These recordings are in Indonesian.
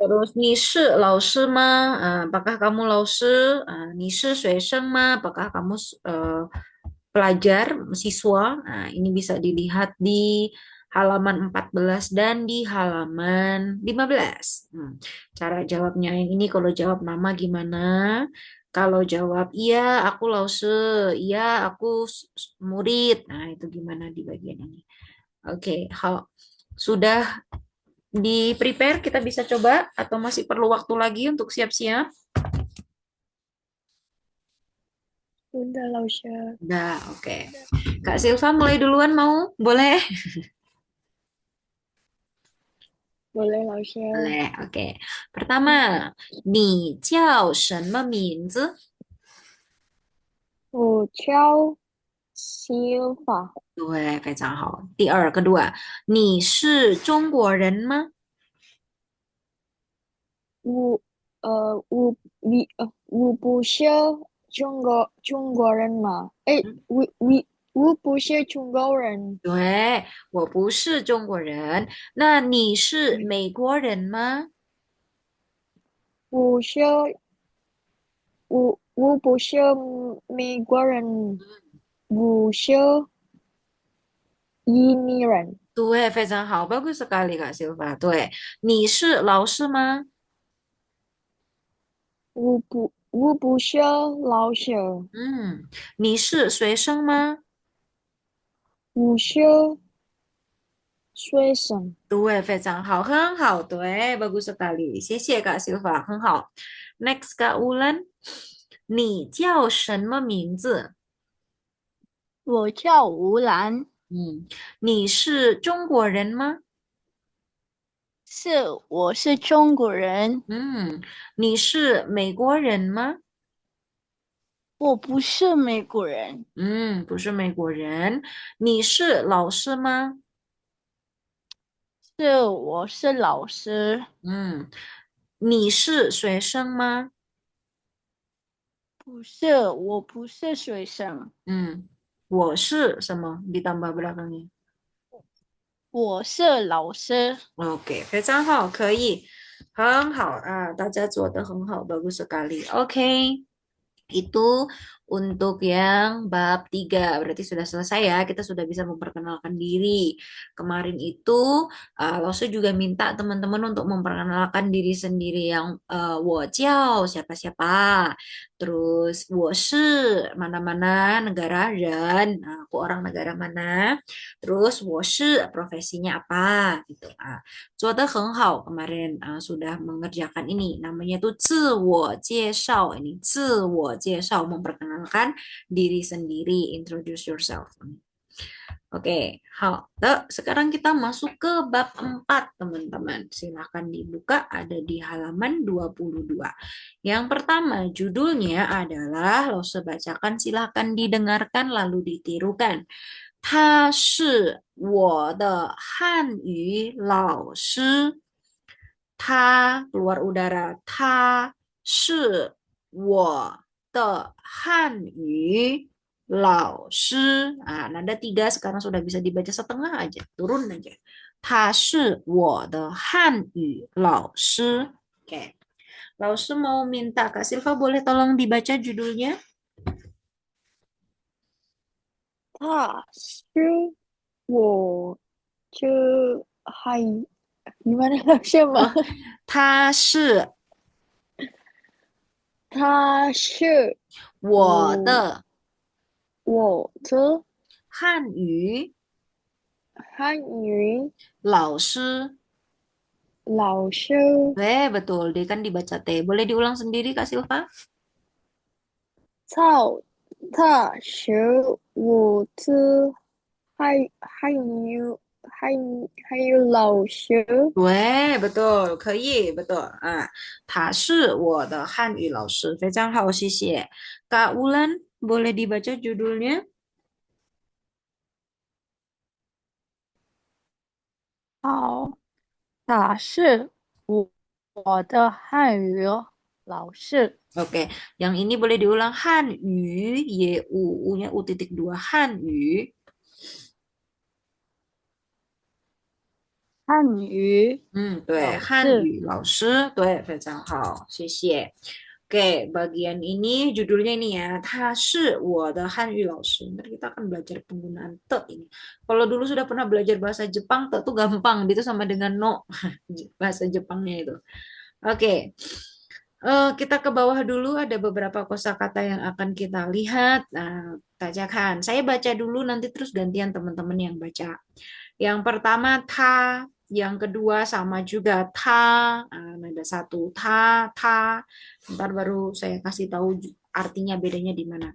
Terus, 你是老师吗? Apakah kamu 老师? 你是学生吗? Apakah kamu pelajar, siswa? Nah, ini bisa dilihat di halaman 14 dan di halaman 15. Cara jawabnya yang ini, kalau jawab nama gimana? Kalau jawab iya, aku 老师, iya, aku murid. Nah, itu gimana di bagian ini? Oke, sudah di prepare, kita bisa coba atau masih perlu waktu lagi untuk siap-siap? Bunda Lausya. Udah, oke. Kak Silva mulai duluan mau? Boleh? Boleh Lausya. Boleh, oke. Pertama, 你叫什么名字? 我叫 Silva。对，非常好。kedua, 你是中国人吗? 我不是中国人嘛？诶，我不是中国人。对，我不是中国人。那你是美国人吗？不是，我不是美国人，不是移民人。对，非常好，bagus sekali Kak Silva。对，你是老师吗？我不是老师，嗯，你是学生吗？我是学生。对，非常好，很好，对，bagus sekali。谢谢 Kak Silva，很好。Next Kak Ulan，你叫什么名字？我叫吴兰，嗯，你是中国人吗？我是中国人，嗯，你是美国人吗？我不是美国人。不是美国人。你是老师吗？我是老师，嗯，你是学生吗？不是，我不是学生，嗯，我是什么？ditambah belakangnya。我是老师。OK，非常好，可以，很好啊，大家做的很好，bagus sekali。OK，itu untuk yang bab 3 berarti sudah selesai ya. Kita sudah bisa memperkenalkan diri. Kemarin itu Lause juga minta teman-teman untuk memperkenalkan diri sendiri yang 我叫siapa-siapa. Terus 我是mana-mana negara dan aku orang negara mana. Terus 我是profesinya apa gitu. 做得很好 kemarin sudah mengerjakan ini namanya tuh 自我介绍 ini 自我介绍 memperkenalkan diri sendiri introduce yourself. Oke, sekarang kita masuk ke bab 4 teman-teman. Silahkan dibuka ada di halaman 22. Yang pertama judulnya adalah lo bacakan silahkan didengarkan lalu ditirukan. 他是我的汉语老师。他 keluar udara. 他是我的汉语老师. Nada 3 sekarang sudah bisa dibaca setengah aja. Turun aja. 他是我的汉语老师. Oke. Laus mau minta Kak Silva boleh tolong dibaca judulnya? 他我这还gimana siapa？哦，他是他是我我的我的汉语汉语老师. 老师。Betul. Dia kan dibaca T. Boleh diulang sendiri, Kak Silva? 他是我的汉语老师。betul. 可以, betul. 他是我的汉语老师. 非常好, 谢谢. Kak Ulan, boleh dibaca judulnya? 好，他是我的汉语老师。Oke, yang ini boleh diulang. Hanyu, U-nya U titik dua. Hanyu. 汉语对，老师，汉语老师，对，非常好，谢谢。Oke, bagian ini judulnya ini ya, 他是我的汉语老师. Nanti kita akan belajar penggunaan te ini. Kalau dulu sudah pernah belajar bahasa Jepang, te itu gampang, itu sama dengan no, bahasa Jepangnya itu. Oke, kita ke bawah dulu, ada beberapa kosakata yang akan kita lihat. Nah, bacakan. Saya baca dulu, nanti terus gantian teman-teman yang baca. Yang pertama ta, yang kedua sama juga ta, ada satu ta, ta. Ntar baru saya kasih tahu artinya bedanya di mana.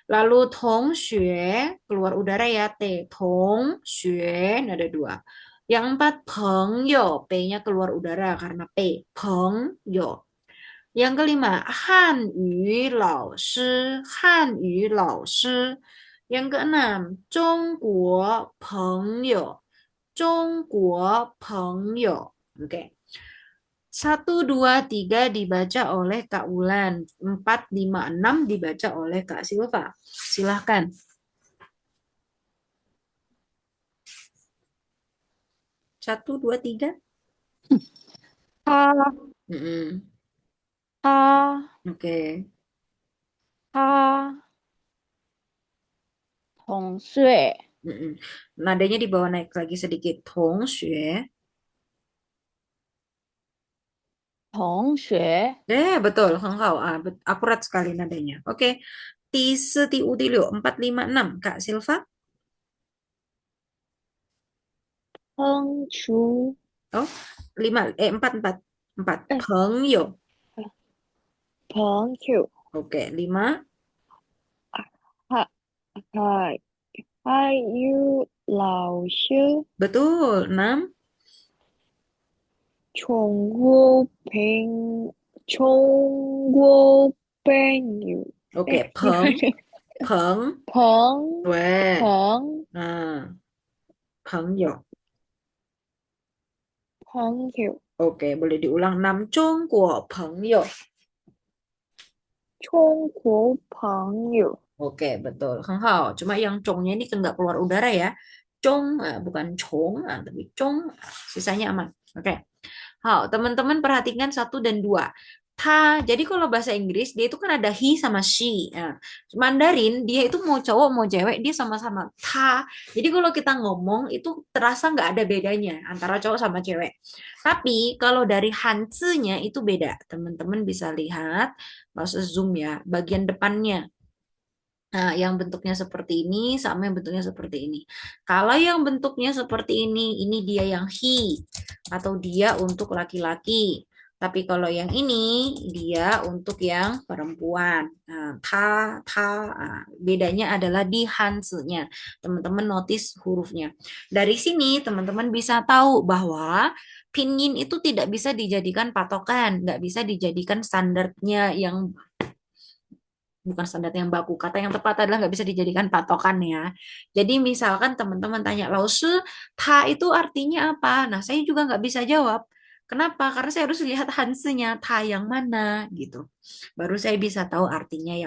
Lalu tongxue, keluar udara ya t, tongxue, ada dua. Yang empat pengyo, p-nya keluar udara karena p, pengyo. Yang kelima, Hanyu Lao Shi, Hanyu Lao Shi. Yang keenam, Zhongguo Pengyo, Zhongguo Pengyo. Oke. Satu, dua, tiga dibaca oleh Kak Wulan. Empat, lima, enam dibaca oleh Kak Silva. Silahkan. Satu, dua, tiga. 他 Mm-mm. 他 Oke. 他同岁 Mm-mm. Nadanya di bawah naik lagi sedikit. Tongxue. 同学 Betul, Hengkau. Akurat sekali nadanya. Oke. Tise, tiu, tilio, 4, 5, 6. Kak Silva? 烹厨 Oh, 5, 4, 4. 4. 哎，Pengyo. 朋友 Oke, 5. 还还有老师 Betul, 6. 宠物朋友，Oke, 哎，Peng. 朋 Weh. 朋 Nah, Pengyo. 朋友，Oke, boleh diulang. 6. Zhongguo Pengyo. 中国朋友，Oke, betul. Hengkau. Cuma yang congnya ini nggak keluar udara ya. Cong, bukan cong, tapi cong. Sisanya aman. Oke. Teman-teman perhatikan satu dan dua. Jadi kalau bahasa Inggris dia itu kan ada he sama she. Nah, Mandarin dia itu mau cowok mau cewek dia sama-sama ta. Jadi kalau kita ngomong itu terasa nggak ada bedanya antara cowok sama cewek. Tapi kalau dari Hanzi-nya itu beda. Teman-teman bisa lihat, langsung zoom ya, bagian depannya. Nah, yang bentuknya seperti ini sama yang bentuknya seperti ini. Kalau yang bentuknya seperti ini dia yang he atau dia untuk laki-laki. Tapi kalau yang ini dia untuk yang perempuan. Nah, bedanya adalah di hanse-nya. Teman-teman notice hurufnya. Dari sini teman-teman bisa tahu bahwa pinyin itu tidak bisa dijadikan patokan, nggak bisa dijadikan standarnya yang bukan standar yang baku. Kata yang tepat adalah nggak bisa dijadikan patokan ya. Jadi misalkan teman-teman tanya, Lause, ta itu artinya apa? Nah, saya juga nggak bisa jawab. Kenapa? Karena saya harus lihat hansenya, ta yang mana gitu. Baru saya bisa tahu artinya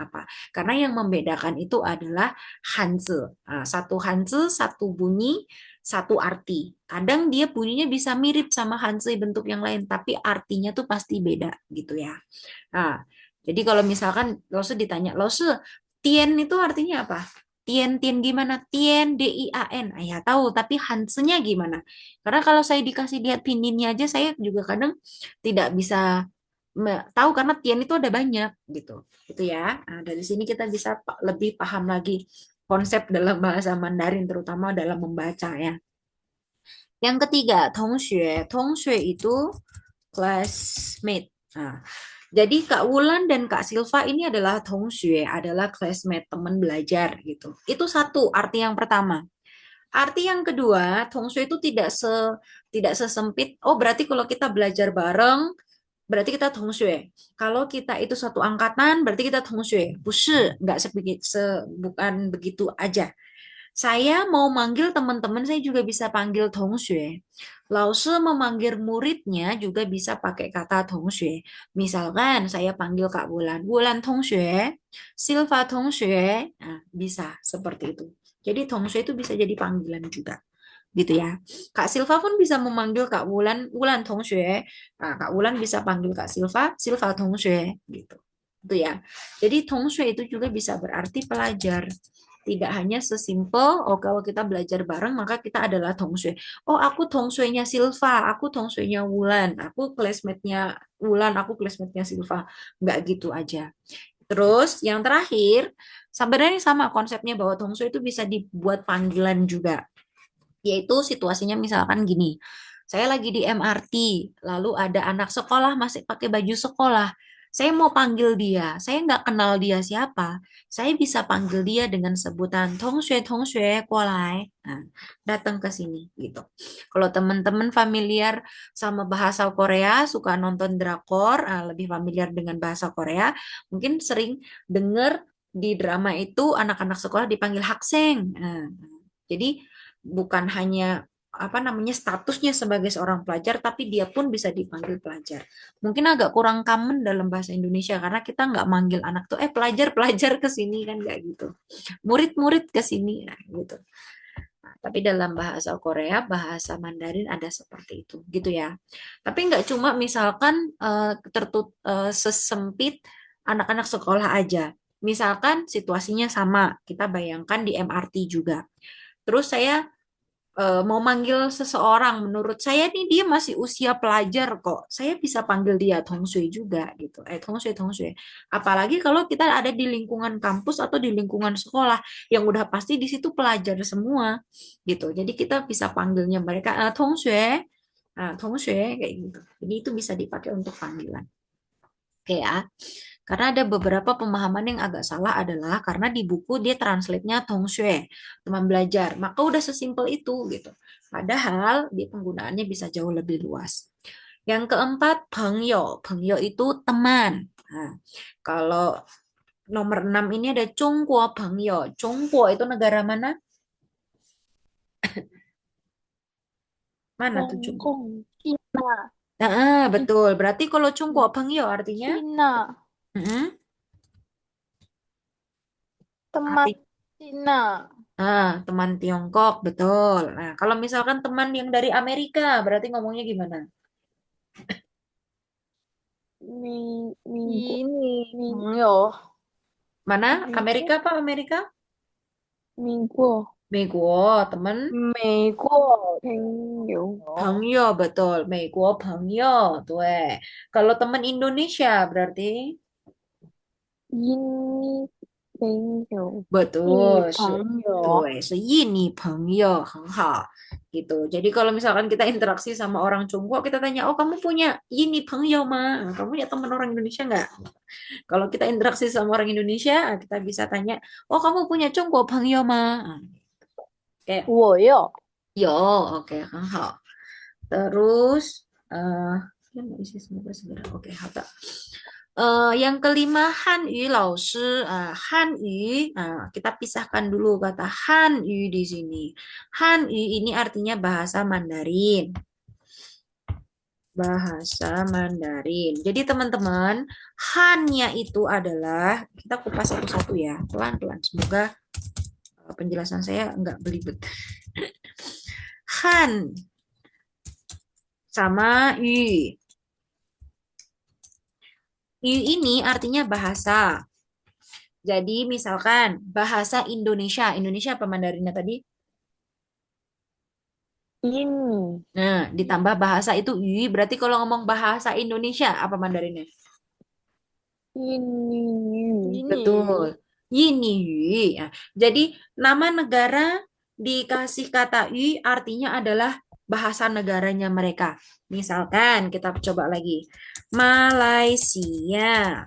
apa. Karena yang membedakan itu adalah hanse. Nah, satu hanse, satu bunyi, satu arti. Kadang dia bunyinya bisa mirip sama hanse bentuk yang lain, tapi artinya tuh pasti beda gitu ya. Nah, jadi kalau misalkan Lause ditanya, Lause, Tien itu artinya apa? Tien, Tien gimana? Tien, Din. Ah, ya tahu, tapi Hansen-nya gimana? Karena kalau saya dikasih lihat pininnya aja, saya juga kadang tidak bisa tahu karena Tien itu ada banyak gitu. Gitu ya. Nah, dari sini kita bisa lebih paham lagi konsep dalam bahasa Mandarin, terutama dalam membaca ya. Yang ketiga, Tongxue. Tongxue itu classmate. Nah, jadi Kak Wulan dan Kak Silva ini adalah tongxue, adalah classmate, teman belajar gitu. Itu satu arti yang pertama. Arti yang kedua, tongxue itu tidak sesempit. Oh, berarti kalau kita belajar bareng, berarti kita tongxue. Kalau kita itu satu angkatan, berarti kita tongxue. Bushi, nggak bukan begitu aja. Saya mau manggil teman-teman, saya juga bisa panggil tongxue. Lause memanggil muridnya juga bisa pakai kata tongxue. Misalkan saya panggil Kak Bulan, Bulan tongxue, Silva tongxue, nah, bisa seperti itu. Jadi tongxue itu bisa jadi panggilan juga. gitu ya. Kak Silva pun bisa memanggil Kak Wulan, Wulan Tongxue. Nah, Kak Wulan bisa panggil Kak Silva, Silva Tongxue gitu. Itu ya. Jadi Tongxue itu juga bisa berarti pelajar. Tidak hanya sesimpel, oh kalau kita belajar bareng maka kita adalah Tongxue. Oh aku Tongxue-nya Silva, aku Tongxue-nya Wulan, aku classmate-nya Wulan, aku classmate-nya Silva. Nggak gitu aja. Terus yang terakhir, sebenarnya sama konsepnya bahwa Tongsu itu bisa dibuat panggilan juga. Yaitu situasinya misalkan gini, saya lagi di MRT, lalu ada anak sekolah masih pakai baju sekolah. Saya mau panggil dia, saya nggak kenal dia siapa. Saya bisa panggil dia dengan sebutan Tongxue Tongxue Kualai. Nah, datang ke sini gitu. Kalau teman-teman familiar sama bahasa Korea, suka nonton drakor, lebih familiar dengan bahasa Korea, mungkin sering dengar di drama itu anak-anak sekolah dipanggil hakseng. Nah, jadi bukan hanya apa namanya statusnya sebagai seorang pelajar, tapi dia pun bisa dipanggil pelajar. Mungkin agak kurang common dalam bahasa Indonesia karena kita nggak manggil anak tuh pelajar pelajar ke sini kan nggak gitu. Murid-murid ke sini nah, gitu. Nah, tapi dalam bahasa Korea, bahasa Mandarin ada seperti itu, gitu ya. Tapi nggak cuma misalkan sesempit anak-anak sekolah aja. Misalkan situasinya sama, kita bayangkan di MRT juga. Terus saya mau manggil seseorang, menurut saya nih dia masih usia pelajar kok. Saya bisa panggil dia Tongsui juga gitu. Tongsui, Tongsui. Apalagi kalau kita ada di lingkungan kampus atau di lingkungan sekolah yang udah pasti di situ pelajar semua gitu. Jadi kita bisa panggilnya mereka Tongsui, Tongsui kayak gitu. Jadi itu bisa dipakai untuk panggilan. Oke ya. Karena ada beberapa pemahaman yang agak salah adalah karena di buku dia translate-nya Tongxue, teman belajar. Maka udah sesimpel itu gitu. Padahal di penggunaannya bisa jauh lebih luas. Yang keempat, pengyo. Pengyo itu teman. Nah, kalau nomor 6 ini ada Chongguo Pengyo. Chongguo itu negara mana? Mana tuh Chongguo? Hongkong, Cina, Betul. Berarti kalau Chongguo Pengyo artinya? Cina, Mm-mm. teman Arti Cina, Teman Tiongkok, betul. Nah, kalau misalkan teman yang dari Amerika, berarti ngomongnya gimana? Minggu, 以你 Ming, 朋友 Mana? Minggu, Amerika apa Amerika? Minggu, Meguo, teman 美国 Penyu, 朋友 Pengyo, betul. Meguo Pengyo, tuh. Kalau teman Indonesia berarti Ini Penyu, 印尼 betul. 朋友 Tuh, ini Pengyo, 很好. Gitu. Jadi kalau misalkan kita interaksi sama orang Tiongkok, kita tanya, oh kamu punya ini Pengyo mah? Kamu punya teman orang Indonesia nggak? Kalau kita interaksi sama orang Indonesia, kita bisa tanya, oh kamu punya Tiongkok Pengyo mah? Oke, 我有 yo, oke, 很好. Terus, eh ya, nggak isi semoga segera. Oke, 好的. Yang kelima, Hanyu Laoshi. Hanyu, kita pisahkan dulu kata Hanyu di sini. Hanyu ini artinya bahasa Mandarin. Bahasa Mandarin. Jadi teman-teman, Han-nya itu adalah, kita kupas satu-satu ya, pelan-pelan. Semoga penjelasan saya nggak belibet. Han sama Yu. Yu ini artinya bahasa. Jadi misalkan bahasa Indonesia. Indonesia apa Mandarinnya tadi? ini, Nah, ditambah bahasa itu Yu. Berarti kalau ngomong bahasa Indonesia apa Mandarinnya? ini, 以你 Betul. Yini Yu. Ya. Jadi nama negara dikasih kata Yu artinya adalah bahasa negaranya mereka. Misalkan kita coba lagi. Malaysia.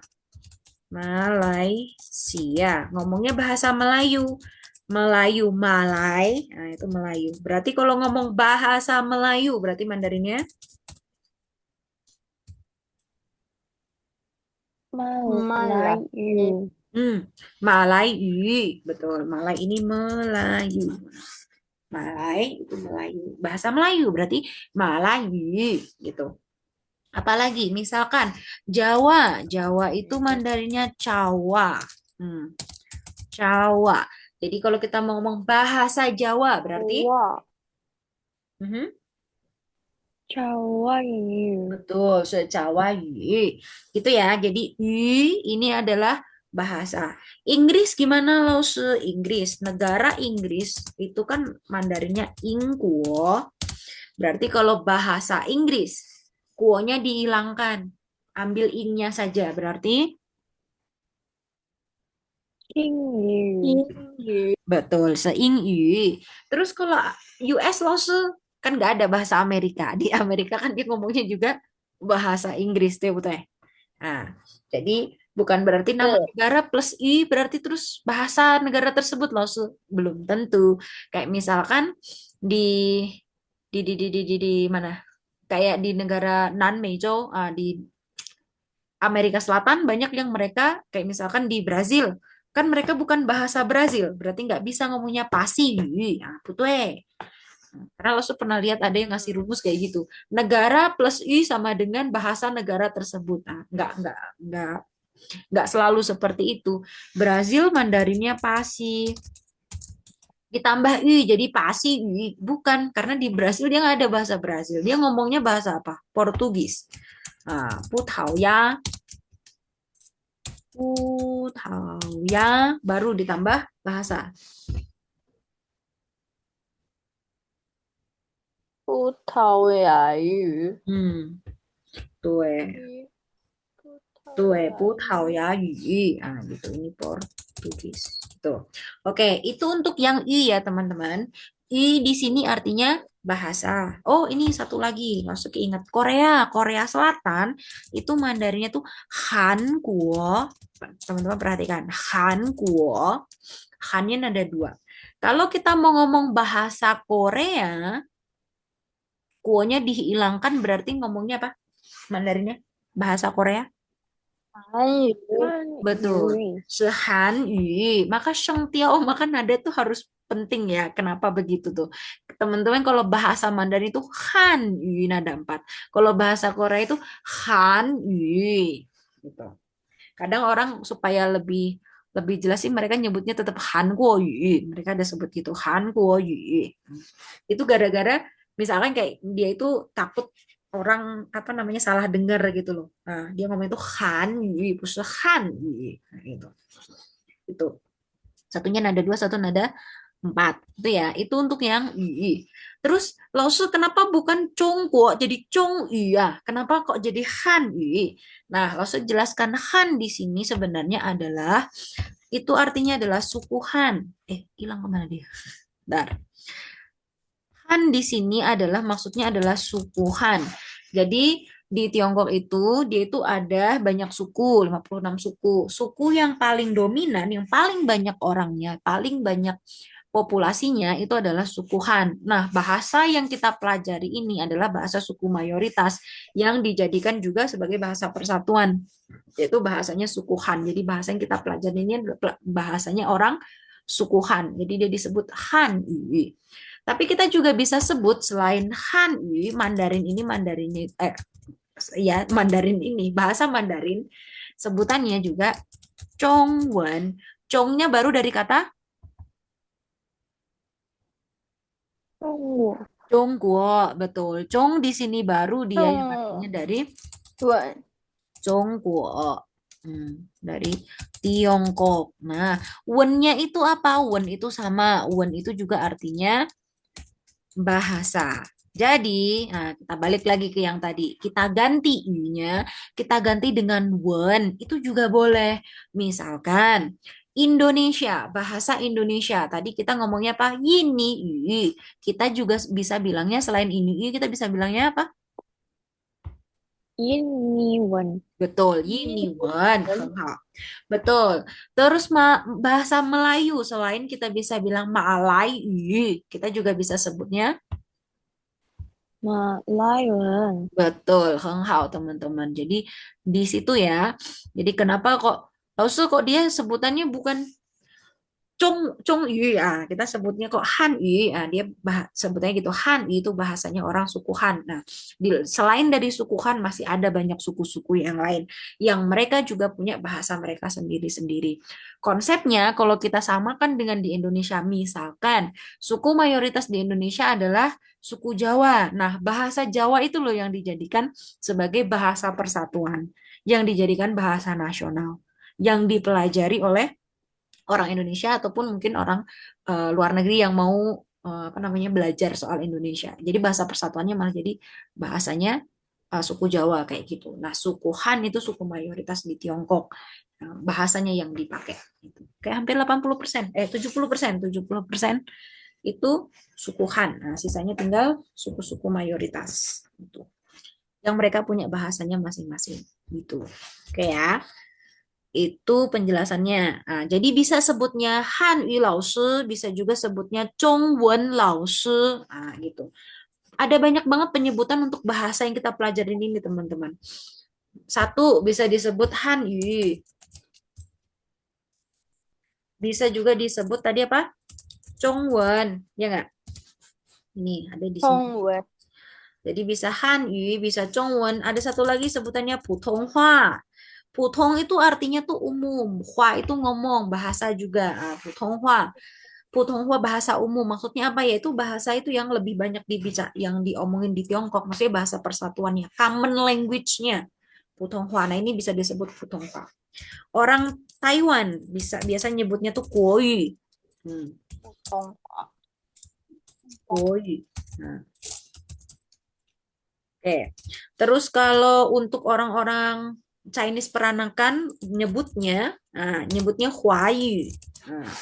Malaysia. Ngomongnya bahasa Melayu. Melayu, Malay. Nah, itu Melayu. Berarti kalau ngomong bahasa Melayu, berarti Mandarinnya? Malay Melayu, Malayu. Betul. Malay ini Melayu. Malay itu Melayu. Bahasa Melayu berarti Malayu gitu. Apalagi misalkan Jawa. Jawa itu Mandarinnya Jawa. Hmm, Jawa. Jadi kalau kita mau ngomong bahasa Jawa berarti Jawa, Mhm. Jawa语 Betul, Jawa Yu. Gitu ya. Jadi Yu ini adalah bahasa. Inggris gimana lo Inggris? Negara Inggris itu kan Mandarinnya Ingguo. Berarti kalau bahasa Inggris, kuonya dihilangkan. Ambil ing-nya saja. Berarti 英语 英语 betul, seingyu. Terus kalau US lo kan nggak ada bahasa Amerika. Di Amerika kan dia ngomongnya juga bahasa Inggris tuh betul ya. Nah, jadi bukan berarti nama 是 negara plus i berarti terus bahasa negara tersebut loh. Belum tentu. Kayak misalkan di di mana? Kayak di negara non-major, di Amerika Selatan banyak yang mereka kayak misalkan di Brazil kan mereka bukan bahasa Brazil berarti nggak bisa ngomongnya pasi ya betul karena lo pernah lihat ada yang ngasih rumus kayak gitu negara plus i sama dengan bahasa negara tersebut nggak nggak selalu seperti itu Brazil Mandarinnya pasi ditambah i jadi pasi i bukan karena di Brazil dia nggak ada bahasa Brazil dia ngomongnya bahasa apa Portugis Putau ya ya baru ditambah bahasa. 葡萄牙语 Hmm, tuh, 语葡萄 tuh, 牙 Putau 语 ya, Yu. Gitu. Ini Portugis. Tuh. Oke, itu untuk yang I ya, teman-teman. I di sini artinya bahasa. Oh, ini satu lagi. Masuk ingat Korea. Korea Selatan itu Mandarinnya tuh Hanguo. Teman-teman perhatikan. Hanguo. Han-nya ada dua. Kalau kita mau ngomong bahasa Korea, kuonya dihilangkan berarti ngomongnya apa? Mandarinnya bahasa Korea. 韩语 汉 Betul. 语 Sehan yu. Maka sheng tiao maka nada tuh harus penting ya. Kenapa begitu tuh? Teman-teman kalau bahasa Mandarin itu han yu nada empat. Kalau bahasa Korea itu han yu. Gitu. Kadang orang supaya lebih lebih jelas sih mereka nyebutnya tetap han kuo yu. Mereka ada sebut gitu han kuo yu. Itu gara-gara misalkan kayak dia itu takut orang apa namanya salah dengar gitu loh. Nah, dia ngomong itu Han Yu, push Han Yu. Nah, itu. Itu. Satunya nada dua, satu nada empat. Itu ya. Itu untuk yang Yu. Terus Lausu kenapa bukan Chongguo jadi Chong Yu ya? Kenapa kok jadi Han Yu? Nah, Lausu jelaskan Han di sini sebenarnya adalah itu artinya adalah suku Han. Hilang kemana dia? Bentar. Han di sini adalah maksudnya adalah suku Han. Jadi di Tiongkok itu dia itu ada banyak suku, 56 suku. Suku yang paling dominan, yang paling banyak orangnya, paling banyak populasinya itu adalah suku Han. Nah, bahasa yang kita pelajari ini adalah bahasa suku mayoritas yang dijadikan juga sebagai bahasa persatuan, yaitu bahasanya suku Han. Jadi bahasa yang kita pelajari ini adalah bahasanya orang suku Han. Jadi dia disebut Han. Tapi kita juga bisa sebut selain Hanyu, Mandarin ini Mandarinnya ya Mandarin ini bahasa Mandarin sebutannya juga Zhongwen. Zhongnya baru dari kata 中国 Zhongguo, betul. Zhong di sini baru dia yang artinya 中 dari 文 Zhongguo. Dari Tiongkok. Nah, wen-nya itu apa? Wen itu sama. Wen itu juga artinya bahasa. Jadi, nah, kita balik lagi ke yang tadi. Kita ganti i-nya, kita ganti dengan wen. Itu juga boleh. Misalkan Indonesia, bahasa Indonesia. Tadi kita ngomongnya apa? Ini i. Kita juga bisa bilangnya selain ini i, kita bisa bilangnya apa? 印尼文 Betul, 一 ini wen. 文 Betul. Terus bahasa Melayu selain kita bisa bilang Malayu, kita juga bisa sebutnya 马来文 betul, Heng Hao teman-teman. Jadi di situ ya. Jadi kenapa kok Lausu kok dia sebutannya bukan Zhongyu kita sebutnya kok Hanyu dia sebutnya gitu Hanyu itu bahasanya orang suku Han. Nah, selain dari suku Han masih ada banyak suku-suku yang lain yang mereka juga punya bahasa mereka sendiri-sendiri. Konsepnya kalau kita samakan dengan di Indonesia, misalkan suku mayoritas di Indonesia adalah suku Jawa. Nah, bahasa Jawa itu loh yang dijadikan sebagai bahasa persatuan, yang dijadikan bahasa nasional, yang dipelajari oleh orang Indonesia ataupun mungkin orang luar negeri yang mau apa namanya belajar soal Indonesia. Jadi bahasa persatuannya malah jadi bahasanya suku Jawa kayak gitu. Nah, suku Han itu suku mayoritas di Tiongkok. Bahasanya yang dipakai gitu. Kayak hampir 80%, 70%, 70% itu suku Han. Nah, sisanya tinggal suku-suku mayoritas gitu. Yang mereka punya bahasanya masing-masing gitu. Oke ya. Itu penjelasannya. Nah, jadi bisa sebutnya Hanyu Lao Shi, bisa juga sebutnya Zhongwen Lao Shi. Nah, gitu. Ada banyak banget penyebutan untuk bahasa yang kita pelajarin ini, teman-teman. Satu, bisa disebut Hanyu. Bisa juga disebut tadi apa? Zhongwen. Ya nggak? Ini ada di sini. Zhongwen. Jadi bisa Hanyu, bisa Zhongwen. Ada satu lagi sebutannya Putonghua. Putong itu artinya tuh umum. Hua itu ngomong, bahasa juga. Putonghua. Putonghua bahasa umum. Maksudnya apa ya? Itu bahasa itu yang lebih banyak yang diomongin di Tiongkok. Maksudnya bahasa persatuannya. Common language-nya. Putonghua. Nah, ini bisa disebut Putonghua. Orang Taiwan biasa nyebutnya tuh Kuoyu. Zhonghua. Kuoyu. Nah, oke. Terus kalau untuk orang-orang Chinese peranakan nyebutnya Huayu. Nah,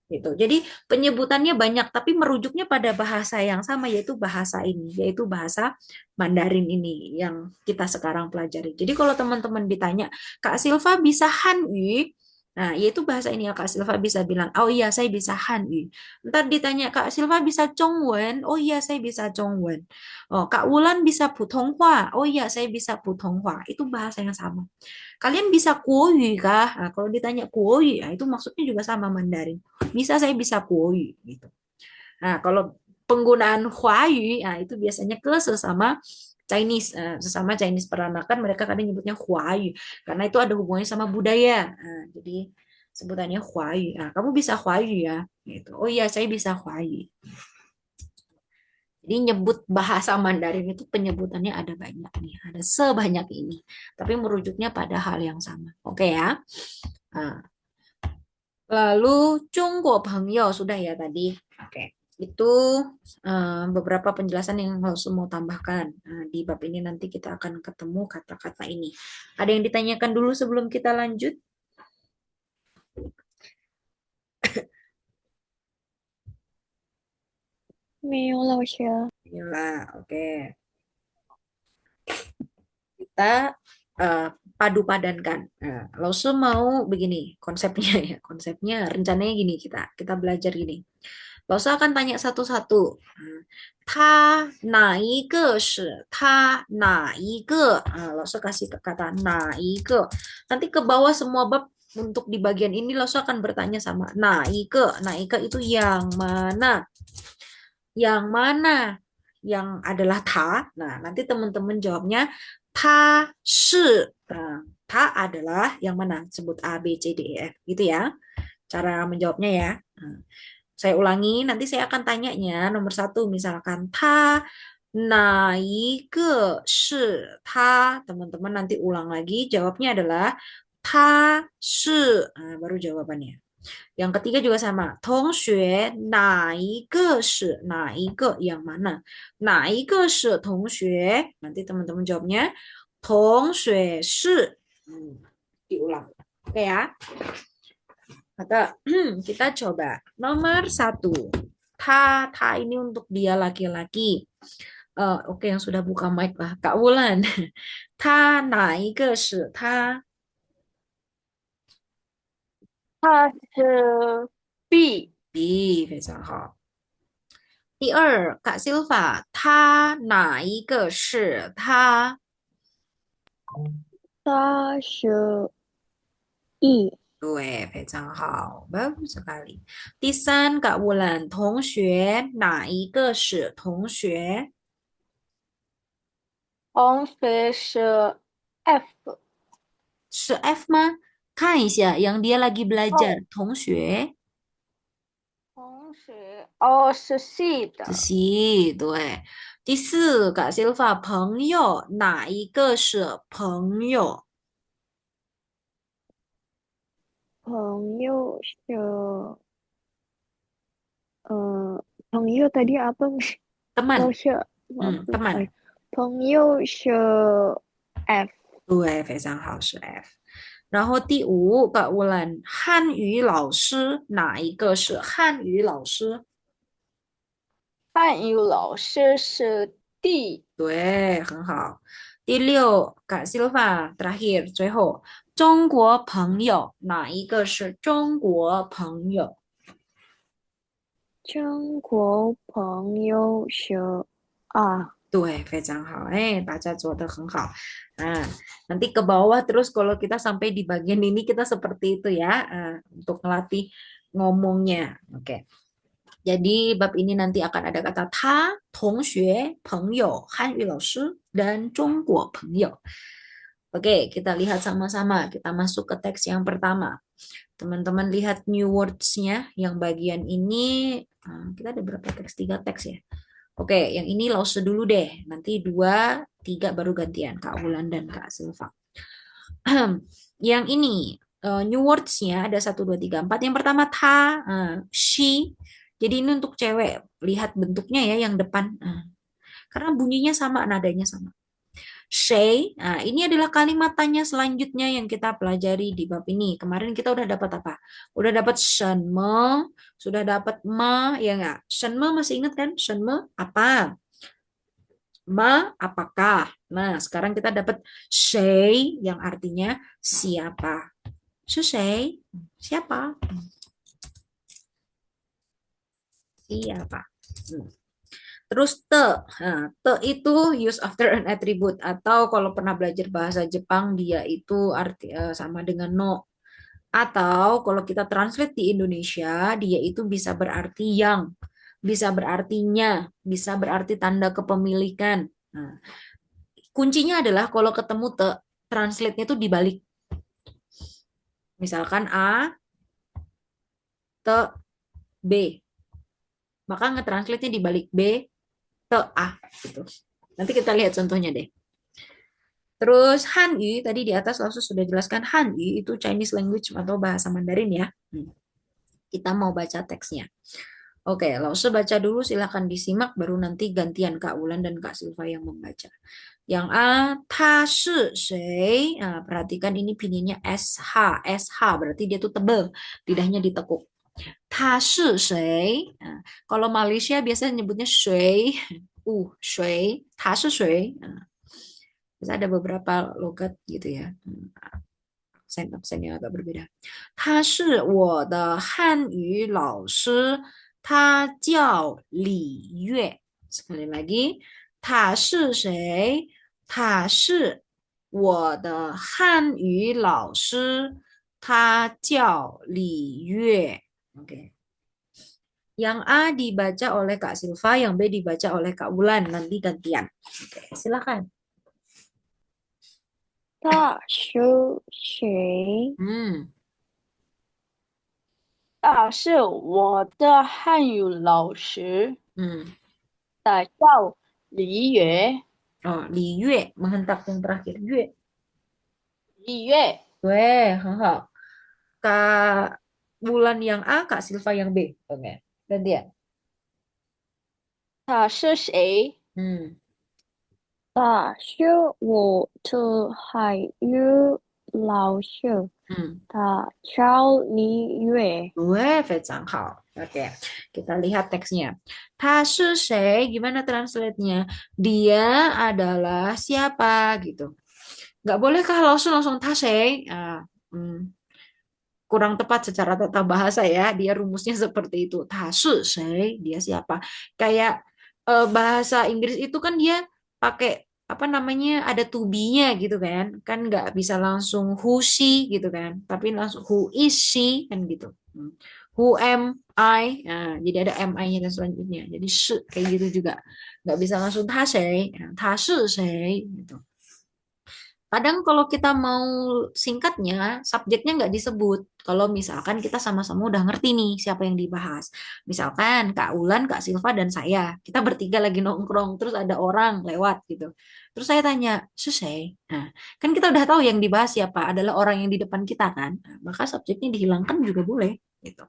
gitu. Jadi penyebutannya banyak tapi merujuknya pada bahasa yang sama yaitu bahasa ini, yaitu bahasa Mandarin ini yang kita sekarang pelajari. Jadi kalau teman-teman ditanya, Kak Silva bisa Hanyu? Nah, yaitu bahasa ini ya Kak Silva bisa bilang, oh iya saya bisa Hanyu. Ntar ditanya Kak Silva bisa Zhongwen? Oh iya saya bisa Zhongwen. Oh, Kak Wulan bisa Putonghua? Oh iya saya bisa Putonghua. Itu bahasa yang sama. Kalian bisa Kuoyu kah? Nah, kalau ditanya Kuoyu, itu maksudnya juga sama Mandarin. Bisa Kuoyu gitu. Nah, kalau penggunaan Huayu, itu biasanya ke sesama Chinese peranakan mereka kadang nyebutnya Huayu karena itu ada hubungannya sama budaya. Nah, jadi sebutannya Huayu. Nah, kamu bisa Huayu ya? Gitu. Oh iya, saya bisa Huayu. Jadi nyebut bahasa Mandarin itu penyebutannya ada banyak nih, ada sebanyak ini. Tapi merujuknya pada hal yang sama. Oke ya. Nah, lalu Jungguo Pengyou sudah ya tadi. Oke. Itu beberapa penjelasan yang harus mau tambahkan. Nah, di bab ini nanti kita akan ketemu kata-kata ini. Ada yang ditanyakan dulu sebelum kita lanjut? 没有老师。Inilah, oke. Kita padu-padankan. Nah, Lause mau begini konsepnya ya, konsepnya rencananya gini kita belajar gini. Lause akan tanya satu-satu. Ta nai ge shi, ta nai ge. Lause kasih kata nai ge. Nanti ke bawah semua bab untuk di bagian ini Lause akan bertanya sama nai ge. Nai ge itu yang mana? Yang mana? Yang adalah ta. Nah, nanti teman-teman jawabnya ta shi. Nah, ta adalah yang mana? Sebut A, B, C, D, E, F. Gitu ya. Cara menjawabnya ya. Nah, saya ulangi, nanti saya akan tanyanya. Nomor satu, misalkan ta naike shi ta. Teman-teman nanti ulang lagi. Jawabnya adalah ta shi. Nah, baru jawabannya. Yang ketiga juga sama. Tongxue naike shi. Naike yang mana? Naike shi tongxue. Nanti teman-teman jawabnya tongxue shi. Diulang. Oke ya. Maka kita coba. Nomor satu. Ta ini untuk dia laki-laki. Oke, yang sudah buka mic lah. Kak Wulan. Ta naike shi ta. 它是 B。B 非常好。第二，Kak Silva，他哪一个是他？它是 E。对，非常好，bagus sekali. Tisan Kak Wulan, 同学哪一个是同学？同学是 F。是 F 吗？看一下yang dia lagi 哦，belajar，同学同学哦是 C 是的。C，对。第四个 Silva，朋友哪一个是朋友？朋友是朋友 tadi apa? 老 teman，师，maaf teman，哎，朋友是 F。对，非常好，是 F。然后第五个问汉语老师哪一个是汉语老师？汉语老师是 D。对，很好。第六，Kak Silva terakhir 最后，中国朋友哪一个是中国朋友？中国朋友是啊，对，非常好。哎，大家做得很好。Nah, nanti ke bawah terus kalau kita sampai di bagian ini kita seperti itu ya, untuk melatih ngomongnya. Oke. Jadi bab ini nanti akan ada kata ta, 同学, 朋友, 汉语老师, dan 中国朋友. Oke, kita lihat sama-sama. Kita masuk ke teks yang pertama. Teman-teman lihat new words-nya. Yang bagian ini, kita ada berapa teks? 3 teks ya. Oke, yang ini lause dulu deh. Nanti 2, 3 baru gantian. Kak Wulan dan Kak Silva. Yang ini, new words-nya ada 1, 2, 3, 4. Yang pertama, ta, she. Jadi ini untuk cewek. Lihat bentuknya ya yang depan. Karena bunyinya sama, nadanya sama. Shay, nah ini adalah kalimat tanya selanjutnya yang kita pelajari di bab ini. Kemarin kita udah dapat apa? Udah dapat shenme, sudah dapat ma, ya nggak? Shenme masih ingat kan? Shenme apa? Ma, apakah? Nah, sekarang kita dapat shay yang artinya siapa. Shay, siapa? Siapa? Hmm. Terus te, nah, te itu use after an attribute atau kalau pernah belajar bahasa Jepang dia itu arti sama dengan no. Atau kalau kita translate di Indonesia dia itu bisa berarti yang, bisa berartinya, bisa berarti tanda kepemilikan. Nah, kuncinya adalah kalau ketemu te, translate-nya itu dibalik. Misalkan A, te, B. Maka ngetranslate-nya dibalik B, te, A. Gitu. Nanti kita lihat contohnya deh. Terus Hanyu, tadi di atas langsung sudah jelaskan Hanyu itu Chinese language atau bahasa Mandarin ya. Kita mau baca teksnya. Oke, langsung baca dulu silahkan disimak baru nanti gantian Kak Wulan dan Kak Silva yang membaca. Yang A, ta shi shui. Nah, perhatikan ini pinyinya SH. SH berarti dia tuh tebel, lidahnya ditekuk. Ta shi shui. Nah, kalau Malaysia biasanya nyebutnya shui. Shui. Ta shi shui. Nah, bisa ada beberapa logat gitu ya. Aksen-aksennya agak berbeda. 他是我的汉语老师，他叫李月。Sekali lagi, 他是谁？他是我的汉语老师，他叫李月。Oke. Yang A dibaca oleh Kak Silva, yang B dibaca oleh Kak Wulan. Nanti gantian. Oke, silakan. 大是谁？Hmm. 啊，是我的汉语老师，Hmm. 叫李月。Oh, Li Yue, menghentak yang terakhir. Yue. 李月，Weh, haha. Kak Bulan yang A, Kak Silva yang B. Oke, gantian. 他是谁？Hmm. 大是我的汉语老师，Hmm. 他叫李月。Weh, 非常好. Oke, kita lihat teksnya. Ta shi shui, gimana translate-nya? Dia adalah siapa gitu. Nggak bolehkah langsung langsung ta shui? Kurang tepat secara tata bahasa ya. Dia rumusnya seperti itu. Ta shi shui, dia siapa? Kayak bahasa Inggris itu kan dia pakai apa namanya ada to-be-nya gitu kan. Kan nggak bisa langsung who she gitu kan. Tapi langsung who is she kan gitu. Hmm. Who am I? Nah, jadi ada am I-nya dan selanjutnya. Jadi shi kayak gitu juga. Nggak bisa langsung ta谁, ta shi谁gitu. Kadang kalau kita mau singkatnya, subjeknya nggak disebut. Kalau misalkan kita sama-sama udah ngerti nih siapa yang dibahas. Misalkan Kak Ulan, Kak Silva, dan saya. Kita bertiga lagi nongkrong, terus ada orang lewat gitu. Terus saya tanya, selesai. Nah, kan kita udah tahu yang dibahas siapa adalah orang yang di depan kita kan. Nah, maka subjeknya dihilangkan juga boleh gitu.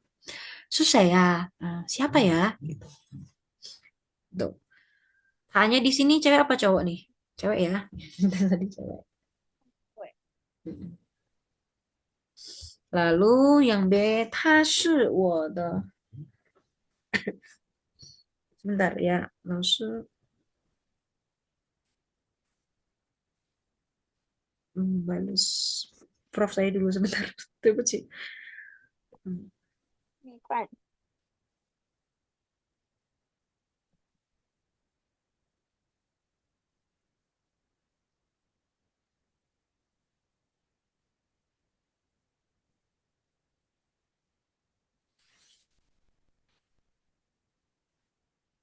Selesai ya. Nah, siapa ya? Gitu. Tuh. Hanya di sini cewek apa cowok nih? Cewek ya. Tadi cewek. Lalu yang B, 他是我的. Sebentar ya, 老师. Balas Prof saya dulu sebentar. Terima Hmm. 没关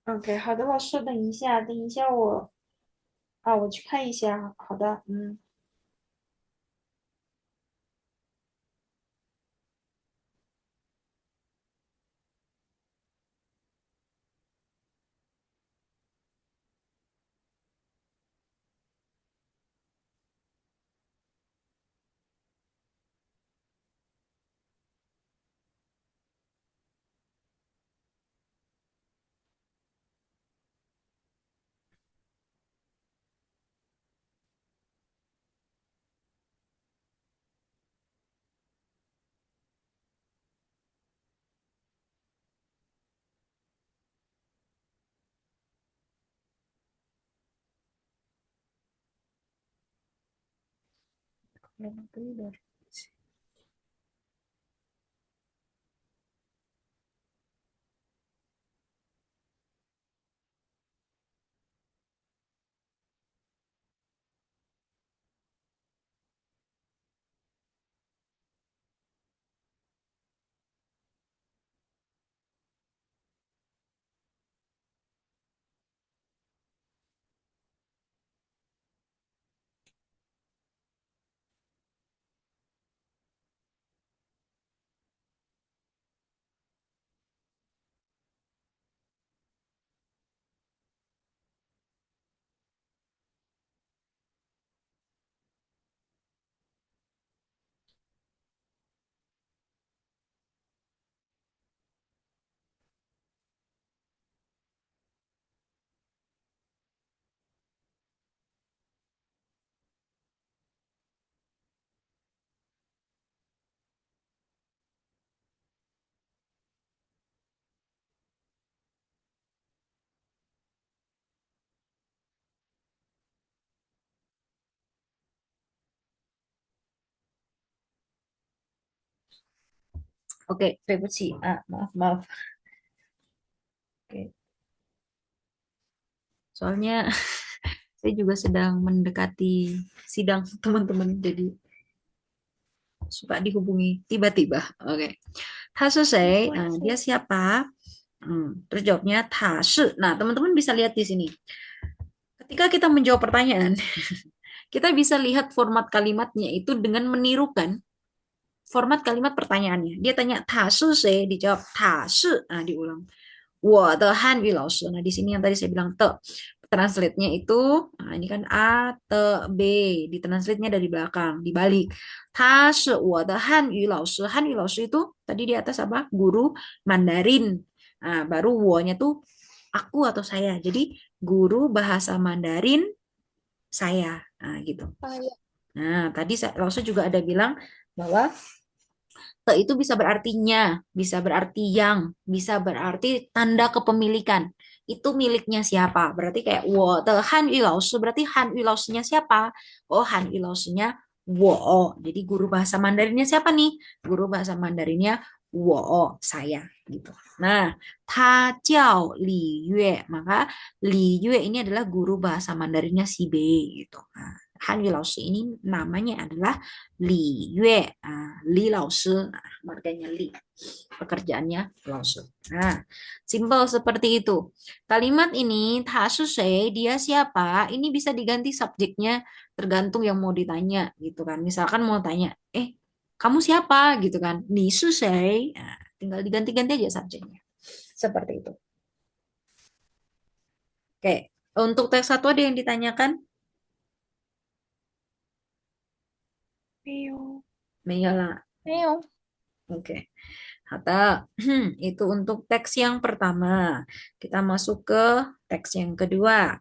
OK，好的，老师，等一下，等一下我啊，我去看一下。好的，嗯。Oke, 对不起 ah, maaf maaf. Oke, soalnya saya juga sedang mendekati sidang teman-teman, jadi suka dihubungi tiba-tiba. Oke, 他是谁? 关 Nah, 系。dia siapa? Terus jawabnya 他是. Nah, teman-teman bisa lihat di sini. Ketika kita menjawab pertanyaan, kita bisa lihat format kalimatnya itu dengan menirukan format kalimat pertanyaannya. Dia tanya 他是谁? Dijawab 他是. Nah, diulang. 我的汉语老师. Nah, di sini yang tadi saya bilang te. Translate-nya itu, nah ini kan A, T, B. Ditranslate-nya dari belakang, dibalik. 他是我的汉语老师. Hanyu老师itu tadi di atas apa? Guru Mandarin. Nah, baru wo-nya tuh aku atau saya. Jadi guru bahasa Mandarin saya. Nah, gitu. 哎呀，Nah, tadi Rosa juga ada bilang bahwa te itu bisa berarti nya, bisa berarti yang, bisa berarti tanda kepemilikan. Itu miliknya siapa? Berarti kayak 我的汉语老师, berarti 汉语老师-nya siapa? Oh, 汉语老师-nya wo. Jadi guru bahasa Mandarinnya siapa nih? Guru bahasa Mandarinnya wo, saya gitu. Nah, ta jiao Li Yue, maka Li Yue ini adalah guru bahasa Mandarinnya si B gitu. Nah, Han Yu Lao Shi ini namanya adalah Li Yue, Li Lao Shi, nah, marganya Li, pekerjaannya Lao Shi. Nah, simple seperti itu. Kalimat ini ta shi shui, dia siapa? Ini bisa diganti subjeknya tergantung yang mau ditanya gitu kan. Misalkan mau tanya, kamu siapa gitu kan? Ni shi shui? Nah, tinggal diganti-ganti aja subjeknya. Seperti itu. Oke, untuk teks satu ada yang ditanyakan? 没有，没有啦。没有。Oke. Hatta, itu untuk teks yang pertama. Kita masuk ke teks yang kedua.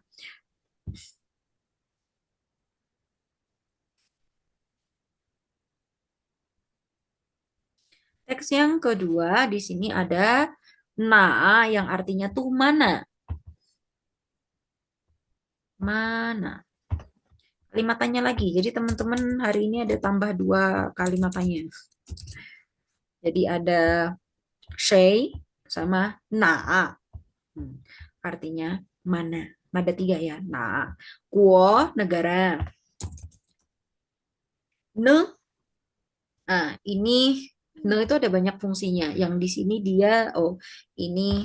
Teks yang kedua di sini ada na yang artinya tuh mana. Mana. Kalimatannya lagi. Jadi teman-teman hari ini ada tambah dua kalimatannya. Jadi ada shay sama na. Artinya mana. Ada tiga ya. Na. Kuo negara. Ne. Ini ne itu ada banyak fungsinya. Yang di sini dia, ini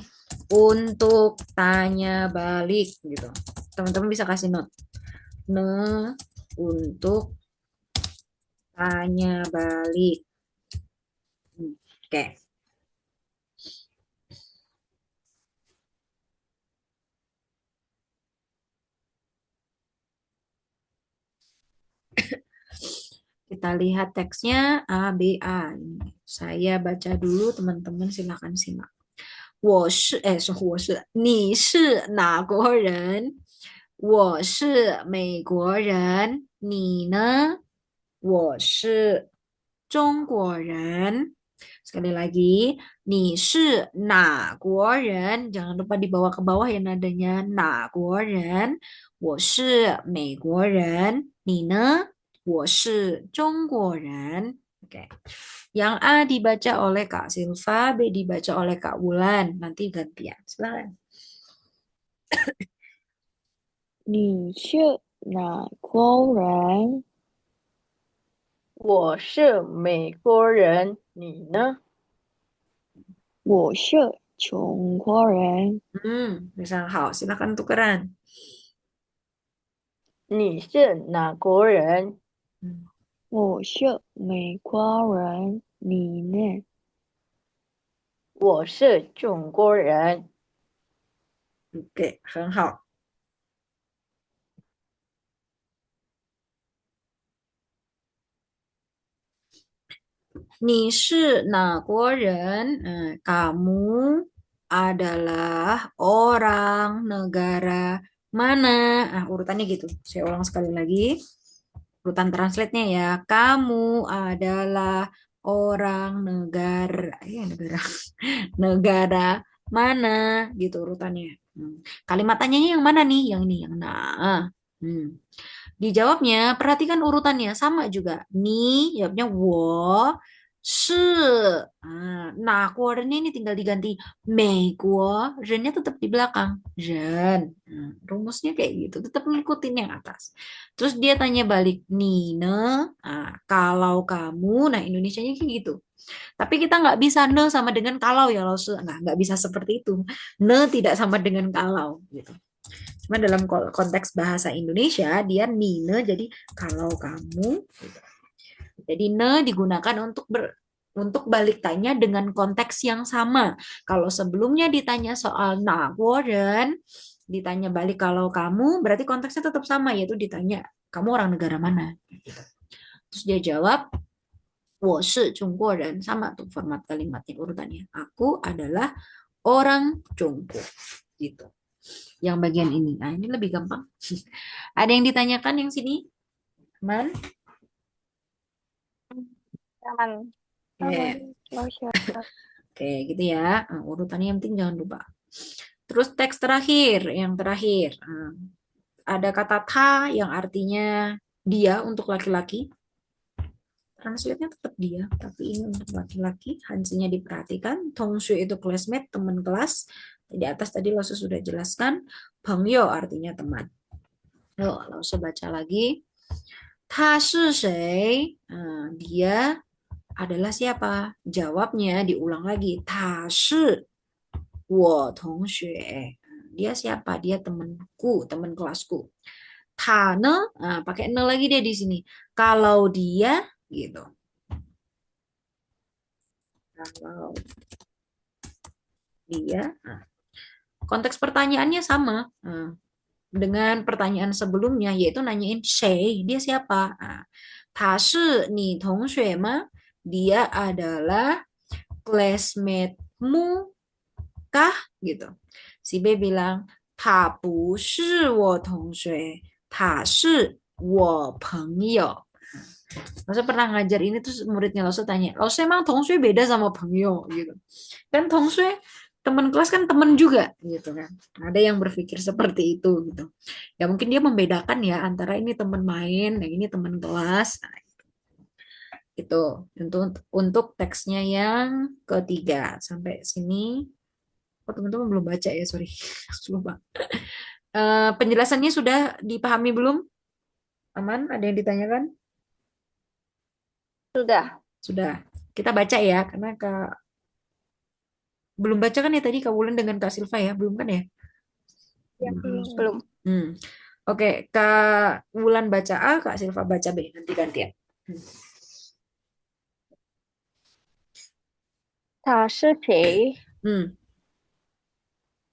untuk tanya balik gitu. Teman-teman bisa kasih note. Ne untuk tanya balik. Oke. Kita lihat teksnya A, B, A. Saya baca dulu, teman-teman silakan simak. 你是哪国人？我是美国人。你呢？我是中国人。Sekali lagi, 你是哪国人? Jangan lupa dibawa ke bawah ya nadanya 哪国人？我是美国人。你呢？我是中国人。Oke. Yang A dibaca oleh Kak Silva, B dibaca oleh Kak Wulan. Nanti gantian. Silakan. 你是哪国人？我是美国人，你呢？我是中国人。非常好. Silakan tukeran. 你是哪国人？我是美国人。你呢？我是中国人。Oke, 很好. 你是哪国人? Kamu adalah orang negara mana? Urutannya gitu. Saya ulang sekali lagi. Urutan translate-nya ya. Kamu adalah orang negara negara mana gitu urutannya. Kalimatannya yang mana nih? Yang ini, yang nah. Dijawabnya, perhatikan urutannya sama juga. Ni, jawabnya wo, shi. Nah, kuorennya ini tinggal diganti mei guo, rennya tetap di belakang. Ren. Rumusnya kayak gitu, tetap ngikutin yang atas. Terus dia tanya balik, Nine, kalau kamu, nah Indonesianya kayak gitu. Tapi kita nggak bisa ne sama dengan kalau ya, Lause. Nggak bisa seperti itu. Ne tidak sama dengan kalau, gitu. Cuma dalam konteks bahasa Indonesia, dia Nine, jadi kalau kamu, gitu. Jadi ne digunakan untuk balik tanya dengan konteks yang sama. Kalau sebelumnya ditanya soal nagoren, ditanya balik kalau kamu, berarti konteksnya tetap sama, yaitu ditanya kamu orang negara mana. Terus dia jawab, 我是中国人, sama tuh format kalimatnya urutannya. Aku adalah orang Jongko, gitu. Yang bagian ini, nah ini lebih gampang. Ada yang ditanyakan yang sini, Man? Aman. Oke. 老师， Oke, gitu ya. Urutannya yang penting jangan lupa. Terus teks terakhir, yang terakhir. Ada kata ta yang artinya dia untuk laki-laki. Translate-nya tetap dia, tapi ini untuk laki-laki. Hansinya diperhatikan. Tongshu itu classmate, teman kelas. Di atas tadi Lause sudah jelaskan. Pengyo artinya teman. Yuk, Lause baca lagi. Ta shi shui? Dia adalah siapa? Jawabnya diulang lagi. Ta shi wo tongxue. Dia siapa? Dia temanku, teman kelasku. Ta ne, pakai ne lagi dia di sini. Kalau dia, gitu. Kalau dia, konteks pertanyaannya sama dengan pertanyaan sebelumnya, yaitu nanyain Shay, dia siapa? Ta shi ni tongxue ma? Dia adalah classmate-mu kah? Gitu. Si B bilang, ta bu shi wo tongxue, ta shi wo pengyo. Lalu pernah ngajar ini terus muridnya Lalu tanya, Lalu emang tongxue beda sama pengyo gitu. Kan tongxue teman kelas kan teman juga gitu kan. Ada yang berpikir seperti itu gitu. Ya mungkin dia membedakan ya antara ini teman main, dan ini teman kelas. Nah, itu untuk teksnya yang ketiga sampai sini. Oh, teman-teman belum baca ya, sorry. Lupa. Penjelasannya sudah dipahami belum? Aman? Ada yang ditanyakan? Sudah. Sudah. Kita baca ya, karena belum baca kan ya tadi Kak Wulan dengan Kak Silva ya? Belum kan ya? Ya, belum. Belum. Oke, Kak Wulan baca A, Kak Silva baca B. Nanti gantian. 他是谁？ Hmm.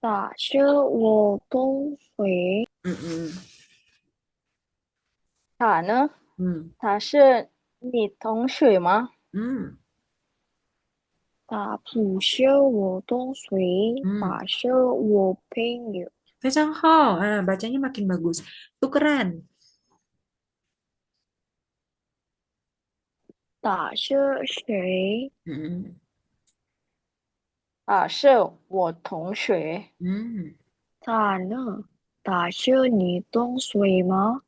打是我东水， Mm-mm. 他呢？ Hmm. 他是你同学吗？ Hmm. 打不是我东水， Hmm. 打是我朋友， 非常好. Bacanya makin bagus. Tukeran. 打是谁？ Mm-mm. 是我同学。 Hmm. 打呢？打是你东水吗？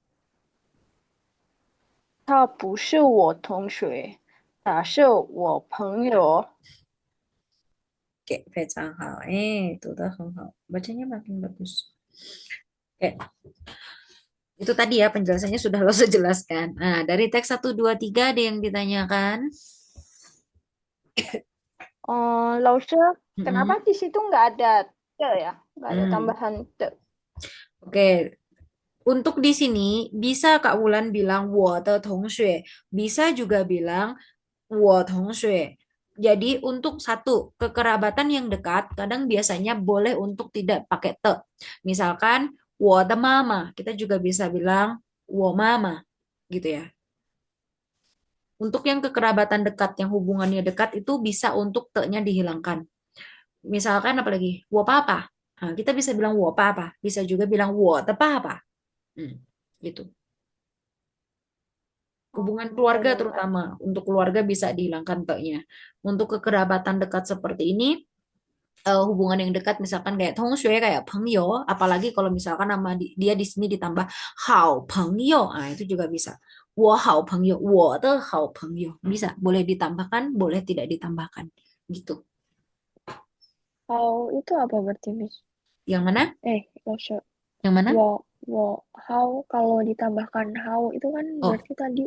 他不是我同学，他是我朋友。 Oke, 非常好. Itu udah 很好. Bacanya makin bagus. Oke. Itu tadi ya penjelasannya sudah lo jelaskan. Nah, dari teks 1, 2, 3 ada yang ditanyakan? 老师， Mm-mm. kenapa di situ nggak ada the ya? Nggak ada Hmm. tambahan the. Oke, untuk di sini bisa Kak Wulan bilang 我的同学, bisa juga bilang 我同学. Jadi untuk satu kekerabatan yang dekat kadang biasanya boleh untuk tidak pakai te. Misalkan 我的妈妈, kita juga bisa bilang 我妈妈 gitu ya. Untuk yang kekerabatan dekat, yang hubungannya dekat itu bisa untuk te-nya dihilangkan. Misalkan apalagi 我爸爸. Nah, kita bisa bilang 我爸爸, bisa juga bilang 我的爸爸. Gitu. Hubungan Ya, keluarga ya, ya. terutama untuk keluarga bisa dihilangkan te-nya. Untuk kekerabatan dekat seperti ini, hubungan yang dekat misalkan kayak tongxue kayak pengyo, apalagi kalau misalkan nama dia di sini ditambah hao pengyo, itu juga bisa. Wo hao pengyo, wo de hao pengyo, bisa, boleh ditambahkan, boleh tidak ditambahkan, gitu. How itu apa berarti, Miss? Yang mana? Lose. Yang mana? How kalau ditambahkan how itu kan Oh, berarti tadi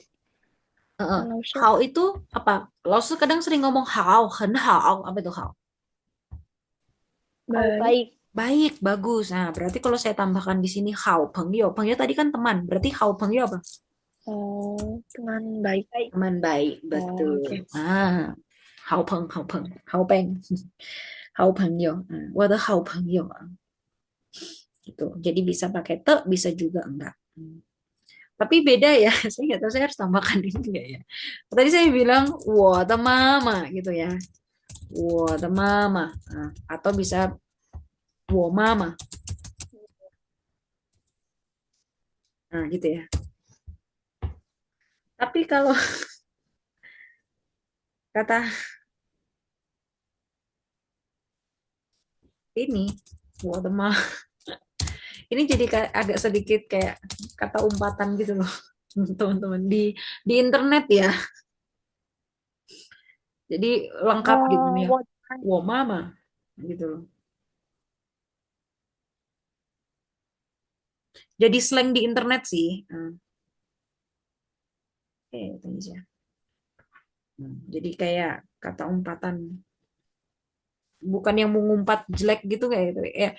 lose. hao itu apa? Lalu kadang sering ngomong hao, hen hao, apa itu hao? Oh, Baik, baik. Baik, bagus. Nah, berarti kalau saya tambahkan di sini hao pengyo, pengyo tadi kan teman, berarti hao pengyo apa? teman baik. Teman baik, betul. Oke. Hao peng, hao pengyo. Wadah hao pengyo. Gitu. Jadi bisa pakai te, bisa juga enggak. Tapi beda ya, saya nggak tahu saya harus tambahkan ini enggak ya. Tadi saya bilang, wah, mama gitu ya. Wah, mama. Atau bisa, wah, mama. Nah, gitu ya. Tapi kalau kata ini, wah, mama. Ini jadi agak sedikit kayak kata umpatan gitu loh, teman-teman di internet ya. Jadi lengkap gitu ya. 我我妈妈 gitu loh. Jadi slang di internet sih. Tanya aja. Jadi kayak kata umpatan, bukan yang mengumpat jelek gitu kayak gitu. Ya,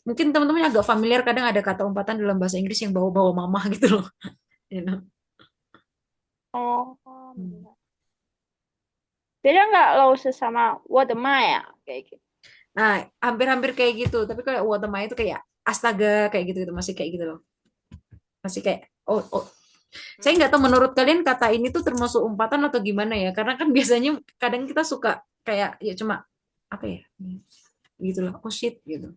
mungkin teman-teman agak familiar kadang ada kata umpatan dalam bahasa Inggris yang bawa-bawa mamah gitu loh. You know? 哦，明 Hmm. 白。Beda nggak lo sesama what the my ya kayak gitu? Nah, hampir-hampir kayak gitu. Tapi kalau watermaya itu kayak astaga kayak gitu, gitu. Masih kayak gitu loh. Masih kayak oh. Saya nggak tahu menurut kalian kata ini tuh termasuk umpatan atau gimana ya? Karena kan biasanya kadang kita suka kayak ya cuma apa ya? Gitu loh. Oh shit gitu.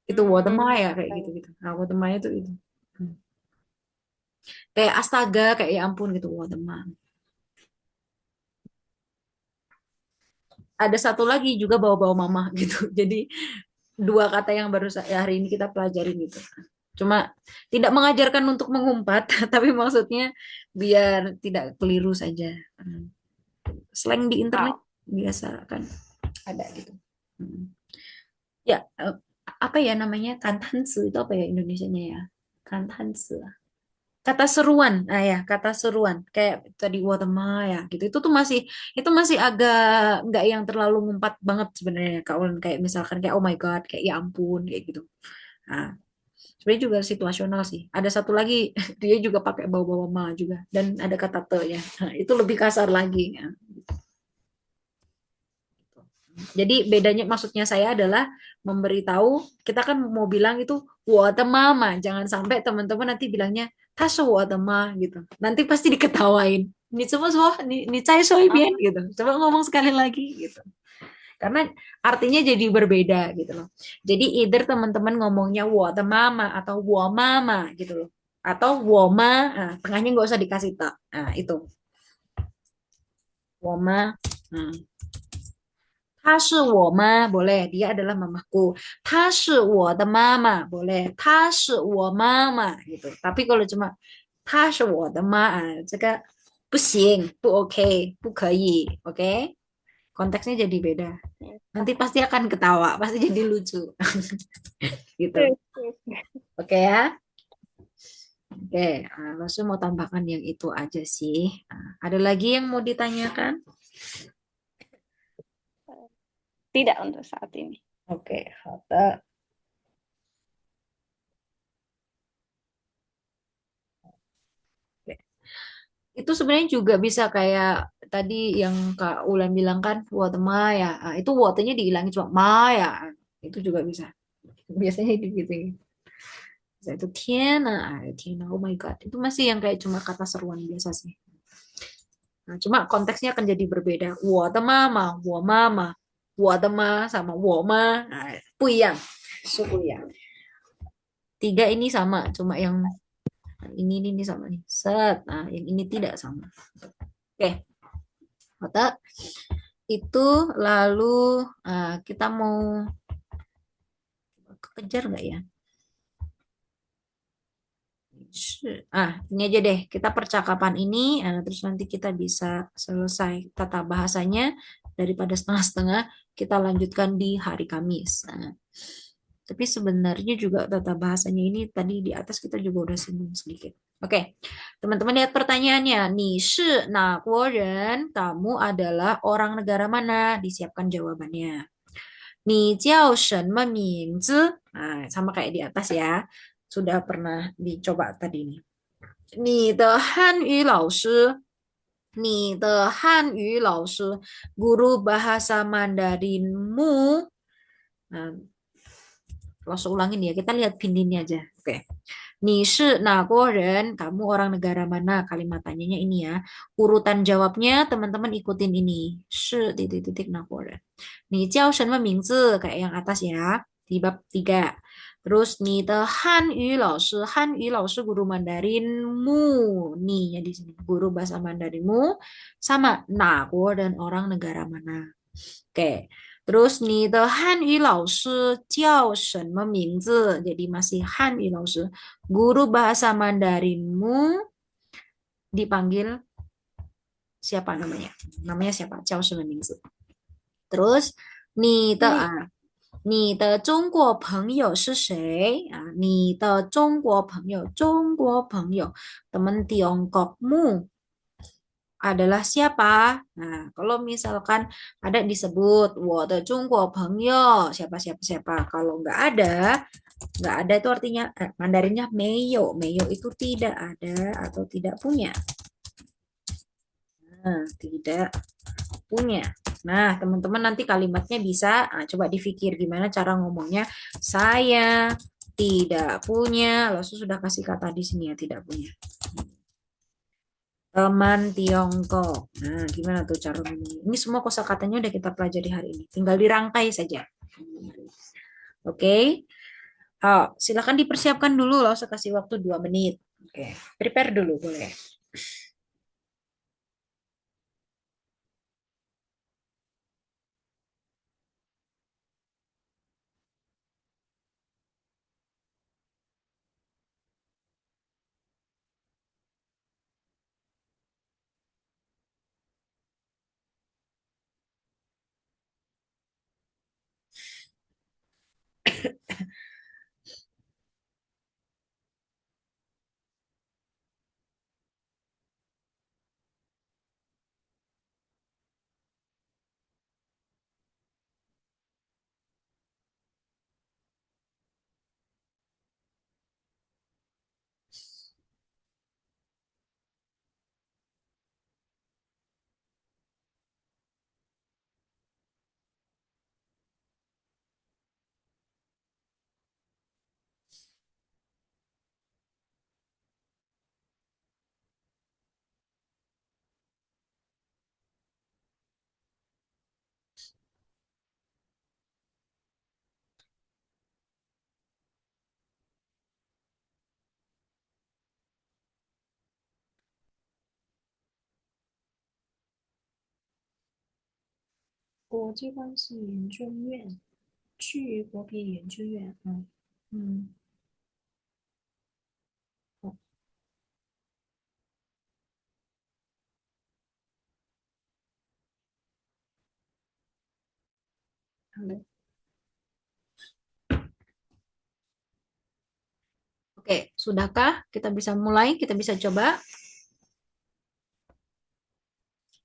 Itu watermaya kayak Oke. gitu-gitu. Nah, watermaya itu. Hmm. Kayak astaga kayak ya ampun gitu watermaya. Ada satu lagi juga bawa-bawa mama gitu. Jadi dua kata yang baru hari ini kita pelajarin gitu. Cuma tidak mengajarkan untuk mengumpat, tapi maksudnya biar tidak keliru saja. Slang di internet 好，biasa kan ada gitu. Ya, apa ya namanya? Kantansu itu apa ya Indonesianya ya? Kantansu. Kata seruan, ya kata seruan kayak tadi Watama ya gitu. Itu masih agak nggak yang terlalu ngumpat banget sebenarnya Kak Ulen, kayak misalkan kayak oh my God, kayak ya ampun kayak gitu. Nah, sebenarnya juga situasional sih. Ada satu lagi dia juga pakai bawa-bawa ma juga dan ada kata te ya. Nah, itu lebih kasar lagi. Ya. Jadi bedanya maksudnya saya adalah memberitahu kita kan mau bilang itu mama, jangan sampai teman-teman nanti bilangnya tasu ma gitu. Nanti pasti diketawain. Ini semua so, ini cai 啊，soibien gitu. Coba ngomong sekali lagi gitu. Karena artinya jadi berbeda gitu loh. Jadi either teman-teman ngomongnya mama atau mama gitu loh. Atau woma, nah, tengahnya nggak usah dikasih tak. Nah, itu. Woma. Nah, 她是我妈 boleh, dia adalah mamaku. 她是我的妈妈 boleh, 她是我妈妈 gitu. Tapi kalau cuma 她是我的妈, ah, 这个不行, 不 OK, 不可以, oke? Konteksnya jadi beda. 明 Nanti pasti akan ketawa, pasti jadi lucu. 是 Gitu. 是 Oke ya? Oke, langsung mau tambahkan yang itu aja sih. Ada lagi yang mau ditanyakan? tidak untuk saat ini. Oke, Hata. Itu sebenarnya juga bisa kayak tadi yang Kak Ulan bilang kan water Maya. Itu waternya dihilangin cuma Maya. Itu juga bisa. Biasanya gitu. Bisa itu Tiana, Tiana, oh my God. Itu masih yang kayak cuma kata seruan biasa sih. Nah, cuma konteksnya akan jadi berbeda. Water mama, wa mama, water ma sama woma. Nah, puyang, suku ya. Tiga ini sama, cuma yang ini sama nih. Set. Nah, yang ini tidak sama. Oke. Maka itu lalu kita mau kejar nggak ya? Ini aja deh. Kita percakapan ini, terus nanti kita bisa selesai tata bahasanya daripada setengah-setengah. Kita lanjutkan di hari Kamis. Tapi sebenarnya juga tata bahasanya ini tadi di atas kita juga udah singgung sedikit. Oke, teman-teman lihat pertanyaannya. Ni shi na guo ren, kamu adalah orang negara mana? Disiapkan jawabannya. Ni jiao shenme mingzi? Nah, sama kayak di atas ya. Sudah pernah dicoba tadi nih. Ni de hanyu lao shi, ni de hanyu lao shi, guru bahasa Mandarinmu. Nah, langsung ulangin ya. Kita lihat pindinya aja. Oke. Ni shi na guo ren, kamu orang negara mana? Kalimat tanyanya ini ya. Urutan jawabnya teman-teman ikutin ini. Shi titik-titik na guo ren. Ni jiao shenme mingzi kayak yang atas ya. Di bab 3. Terus ni de Han Yu lao shi guru Mandarinmu. Ni ya di sini guru bahasa Mandarinmu sama na guo dan orang negara mana. Oke. Terus 你的汉语老师叫什么名字? Jadi masih Hanyu 老师. Guru bahasa Mandarinmu dipanggil siapa namanya? Namanya siapa? 叫什么名字? Terus 你的中国朋友是谁啊？你的中国朋友，teman Tiongkokmu adalah siapa? Nah, kalau misalkan ada disebut 我的中国朋友 siapa siapa siapa. Kalau nggak ada itu artinya Mandarinnya meyo. Meyo itu tidak ada atau tidak punya. Nah, tidak punya. Nah, teman-teman nanti kalimatnya bisa coba dipikir gimana cara ngomongnya. Saya tidak punya. Lalu sudah kasih kata di sini ya tidak punya. Teman Tiongkok. Nah, gimana tuh cara ngomongnya? Ini semua kosakatanya udah kita pelajari hari ini. Tinggal dirangkai saja. Oke. Silakan dipersiapkan dulu loh. Saya kasih waktu 2 menit. Oke. Prepare dulu boleh. 国际关系研究院，去国别研究院，好，好嘞。Oke, sudahkah? Kita bisa mulai, kita bisa coba.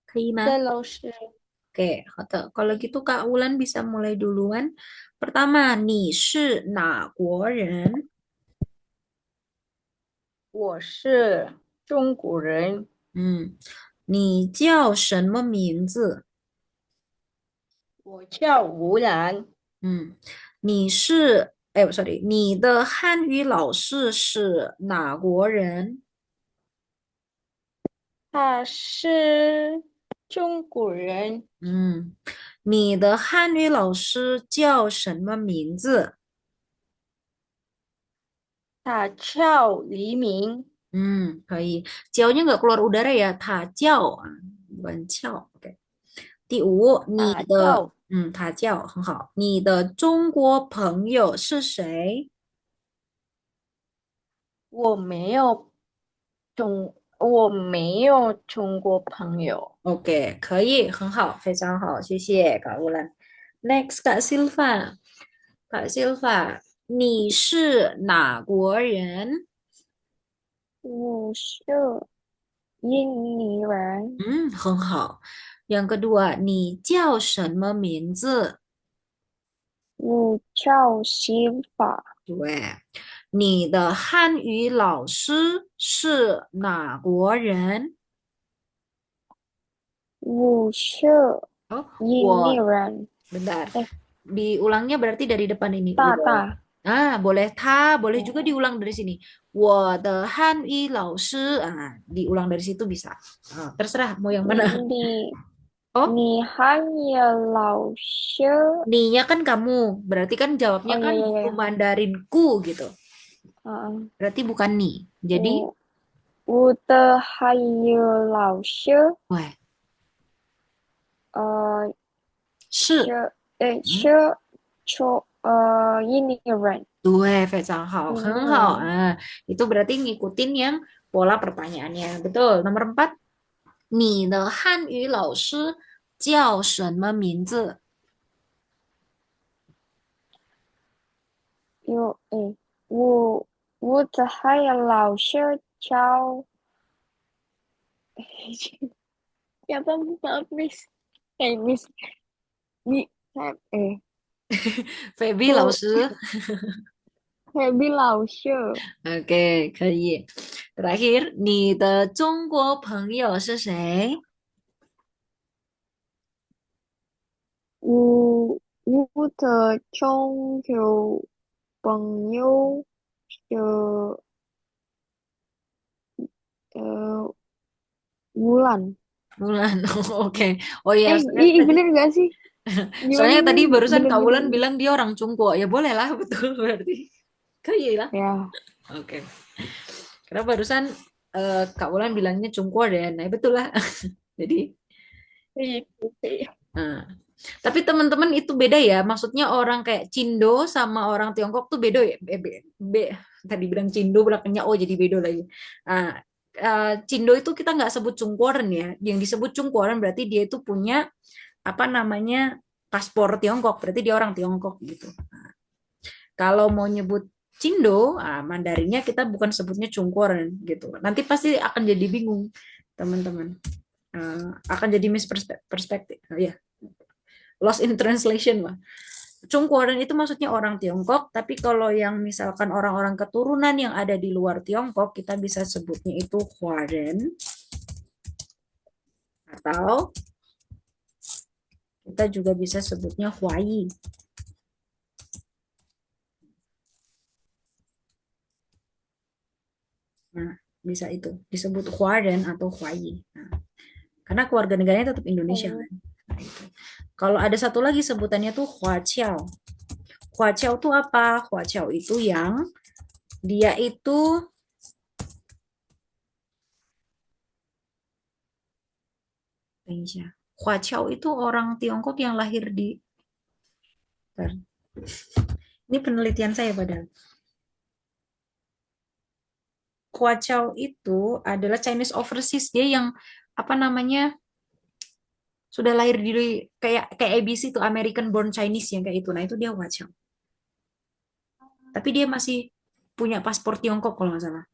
可以吗？对，老师，Oke, 好的. Kalau gitu Kak Wulan bisa mulai duluan. Pertama, 你是哪国人？我是中国人，你叫什么名字？我叫吴然，嗯，sorry，你的汉语老师是哪国人？他是中国人，嗯，你的汉语老师叫什么名字？他叫黎明，可以. Jiao-nya nggak keluar udara ya. Ta jiao, bukan ciao. Oke. 第五，他叫他叫很好。你的中国朋友是谁我没有我没有中国朋友，？OK，可以，很好，非常好，谢谢 Kak Wulan. Next, Kak Silva. Kak Silva，你是哪国人？我是印尼人，很好。Yang kedua，你叫什么名字？我叫西法，对，你的汉语老师是哪国人？我是哦，印尼我 人。bentar. 哎，Diulangnya berarti dari depan ini. 大大，Boleh ta, boleh juga 哦，diulang dari sini. 我的汉语老师, diulang dari situ bisa. Terserah mau yang 你 mana. 你 Oh, 你汉语老师，ni-nya kan kamu. Berarti kan jawabnya 哦 kan 呀呀呀 guru 呀，Mandarinku gitu. 嗯，Berarti bukan ni. Jadi, 我的汉语老师，weh, 呃，是，是印尼人，对，非常好，印尼很好.人，Itu berarti ngikutin yang pola pertanyaannya. Betul. Nomor 4. 你的汉语老师叫什么名字？我我的汉语老师叫siapa maaf Miss Miss 你菲比老我 师。Happy 老师，OK，可以。terakhir，你的中国朋友是谁？我的中国朋友是呃乌兰。Bulan. Oke. Oh ya, soalnya Ih, tadi bener gak sih? Gimana soalnya tadi gimana? barusan Bener Kak bener Wulan bener. bilang dia orang Cungko. Ya boleh lah, betul berarti. Kayak lah. Ya. Oke. Karena barusan Kak Wulan bilangnya Cungko deh. Nah, betul lah. Jadi, Iya, iya. nah. Tapi teman-teman itu beda ya. Maksudnya orang kayak Cindo sama orang Tiongkok tuh beda ya. Tadi bilang Cindo belakangnya oh jadi beda lagi. Nah, Cindo itu kita nggak sebut Cungkoren ya. Yang disebut Cungkoren berarti dia itu punya apa namanya paspor Tiongkok. Berarti dia orang Tiongkok gitu. Kalau mau nyebut Cindo, Mandarinnya kita bukan sebutnya Cungkoren gitu. Nanti pasti akan jadi bingung teman-teman. Akan jadi misperspektif. Ya, lost in translation lah. Cungkoren itu maksudnya orang Tiongkok, tapi kalau yang misalkan orang-orang keturunan yang ada di luar Tiongkok, kita bisa sebutnya itu Huaren atau kita juga bisa sebutnya Huayi. Nah, bisa itu disebut Huaren atau Huayi. Nah, karena keluarga negaranya tetap Indonesia Oh. kan. Nah, itu. Kalau ada satu lagi sebutannya tuh Huaqiao. Huaqiao tuh apa? Huaqiao itu yang dia itu Indonesia. Huaqiao itu orang Tiongkok yang lahir di ini penelitian saya padahal. Huaqiao itu adalah Chinese overseas dia yang apa namanya sudah lahir di kayak ABC itu American born Chinese yang kayak itu. Nah, itu dia Huaqiao. Tapi dia masih punya paspor Tiongkok kalau nggak salah.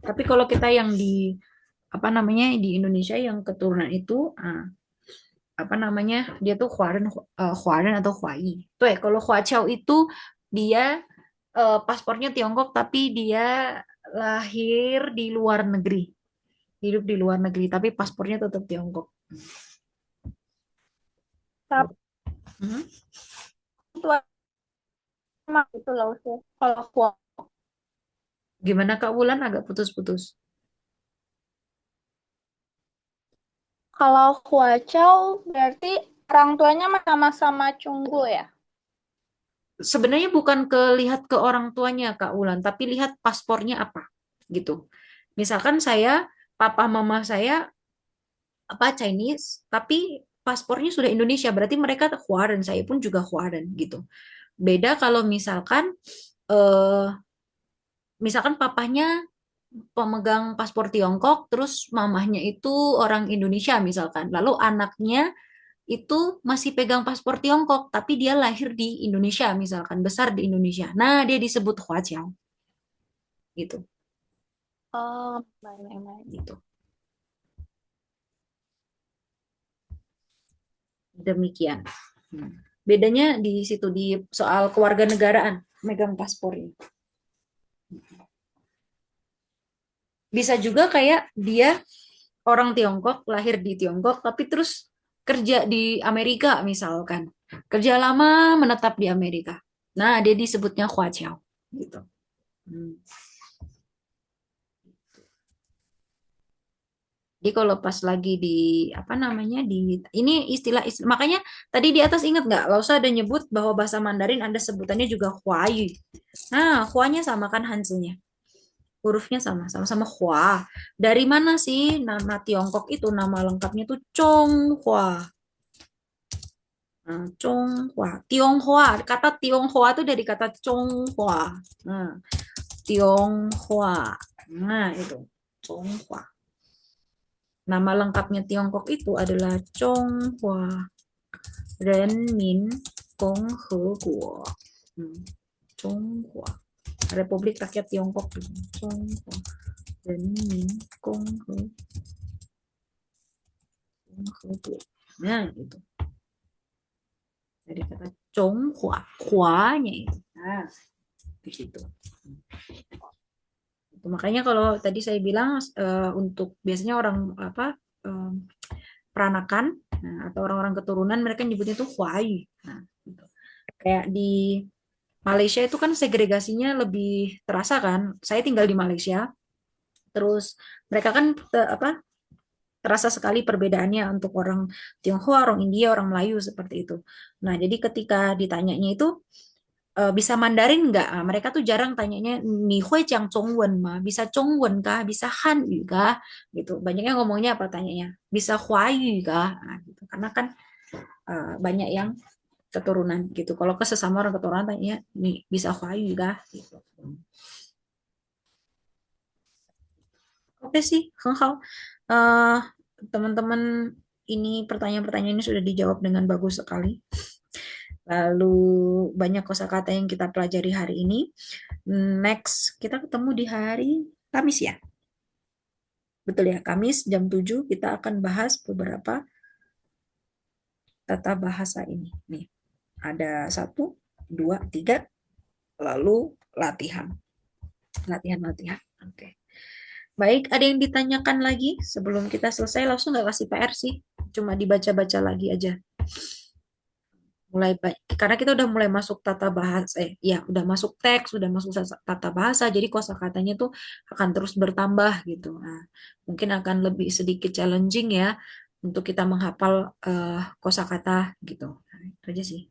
Tapi kalau kita yang di apa namanya di Indonesia yang keturunan itu apa namanya dia tuh Huaren atau Huai. Tuh ya, kalau Huaqiao itu dia paspornya Tiongkok tapi dia lahir di luar negeri, hidup di luar negeri tapi paspornya tetap Tiongkok. Tapi Hmm. itu emang itu loh sih. Gimana Kak Wulan agak putus-putus. Kalau Huachao berarti orang tuanya sama-sama Cunggu ya? Sebenarnya bukan lihat ke orang tuanya Kak Wulan, tapi lihat paspornya apa gitu. Misalkan saya, papa mama saya apa Chinese, tapi paspornya sudah Indonesia, berarti mereka Huaren, saya pun juga Huaren gitu. Beda kalau eh, misalkan papahnya pemegang paspor Tiongkok, terus mamahnya itu orang Indonesia misalkan, lalu anaknya itu masih pegang paspor Tiongkok, tapi dia lahir di Indonesia misalkan, besar di Indonesia. Nah, dia disebut Huaqiao gitu, Oh, baik-baik. gitu. Demikian. Bedanya di situ di soal kewarganegaraan, megang paspornya. Bisa juga kayak dia orang Tiongkok, lahir di Tiongkok, tapi terus kerja di Amerika misalkan. Kerja lama menetap di Amerika. Nah, dia disebutnya Huaqiao gitu. Hmm. Jadi kalau pas lagi di apa namanya di ini istilah makanya tadi di atas ingat nggak? Lausa ada nyebut bahwa bahasa Mandarin ada sebutannya juga Huayu. Nah, Huanya sama kan Hanzunya. Hurufnya sama-sama Hua. Dari mana sih nama Tiongkok itu nama lengkapnya tuh Chonghua. Nah, Chonghua, Tionghoa. Kata Tionghoa itu dari kata Chonghua. Nah, Tionghoa. Nah, itu Chonghua. Nama lengkapnya Tiongkok itu adalah Chonghua Renmin共和国. Chonghua. Republik Rakyat Tiongkok. Chonghua Renmin共和国. Nah, itu. Dari kata Chonghua, Hua-nya itu. Nah, begitu. Itu makanya kalau tadi saya bilang untuk biasanya orang apa peranakan atau orang-orang keturunan mereka nyebutnya itu Huayu. Nah, gitu. Kayak di Malaysia itu kan segregasinya lebih terasa kan. Saya tinggal di Malaysia, terus mereka kan terasa sekali perbedaannya untuk orang Tionghoa, orang India, orang Melayu seperti itu. Nah, jadi ketika ditanyanya itu bisa Mandarin nggak? Ah, mereka tuh jarang tanyanya ni hui jiang zhongwen ma, bisa Zhongwen kah, bisa Hanyu kah, gitu. Banyaknya ngomongnya apa tanyanya? Bisa Huayu kah? Nah, gitu. Karena kan banyak yang keturunan gitu. Kalau ke sesama orang keturunan tanya nih bisa Huayu kah? Gitu. Oke sih, Kang Hao. Eh, teman-teman ini pertanyaan-pertanyaan ini sudah dijawab dengan bagus sekali. Lalu banyak kosakata yang kita pelajari hari ini. Next, kita ketemu di hari Kamis ya. Betul ya, Kamis jam 7 kita akan bahas beberapa tata bahasa ini. Nih, ada 1, 2, 3, lalu latihan. Latihan-latihan. Oke. Baik, ada yang ditanyakan lagi sebelum kita selesai? Langsung nggak kasih PR sih, cuma dibaca-baca lagi aja. Mulai karena kita udah mulai masuk tata bahasa, ya udah masuk teks, udah masuk tata bahasa, jadi kosakatanya tuh akan terus bertambah gitu. Nah, mungkin akan lebih sedikit challenging ya untuk kita menghafal kosakata gitu. Nah, itu aja sih.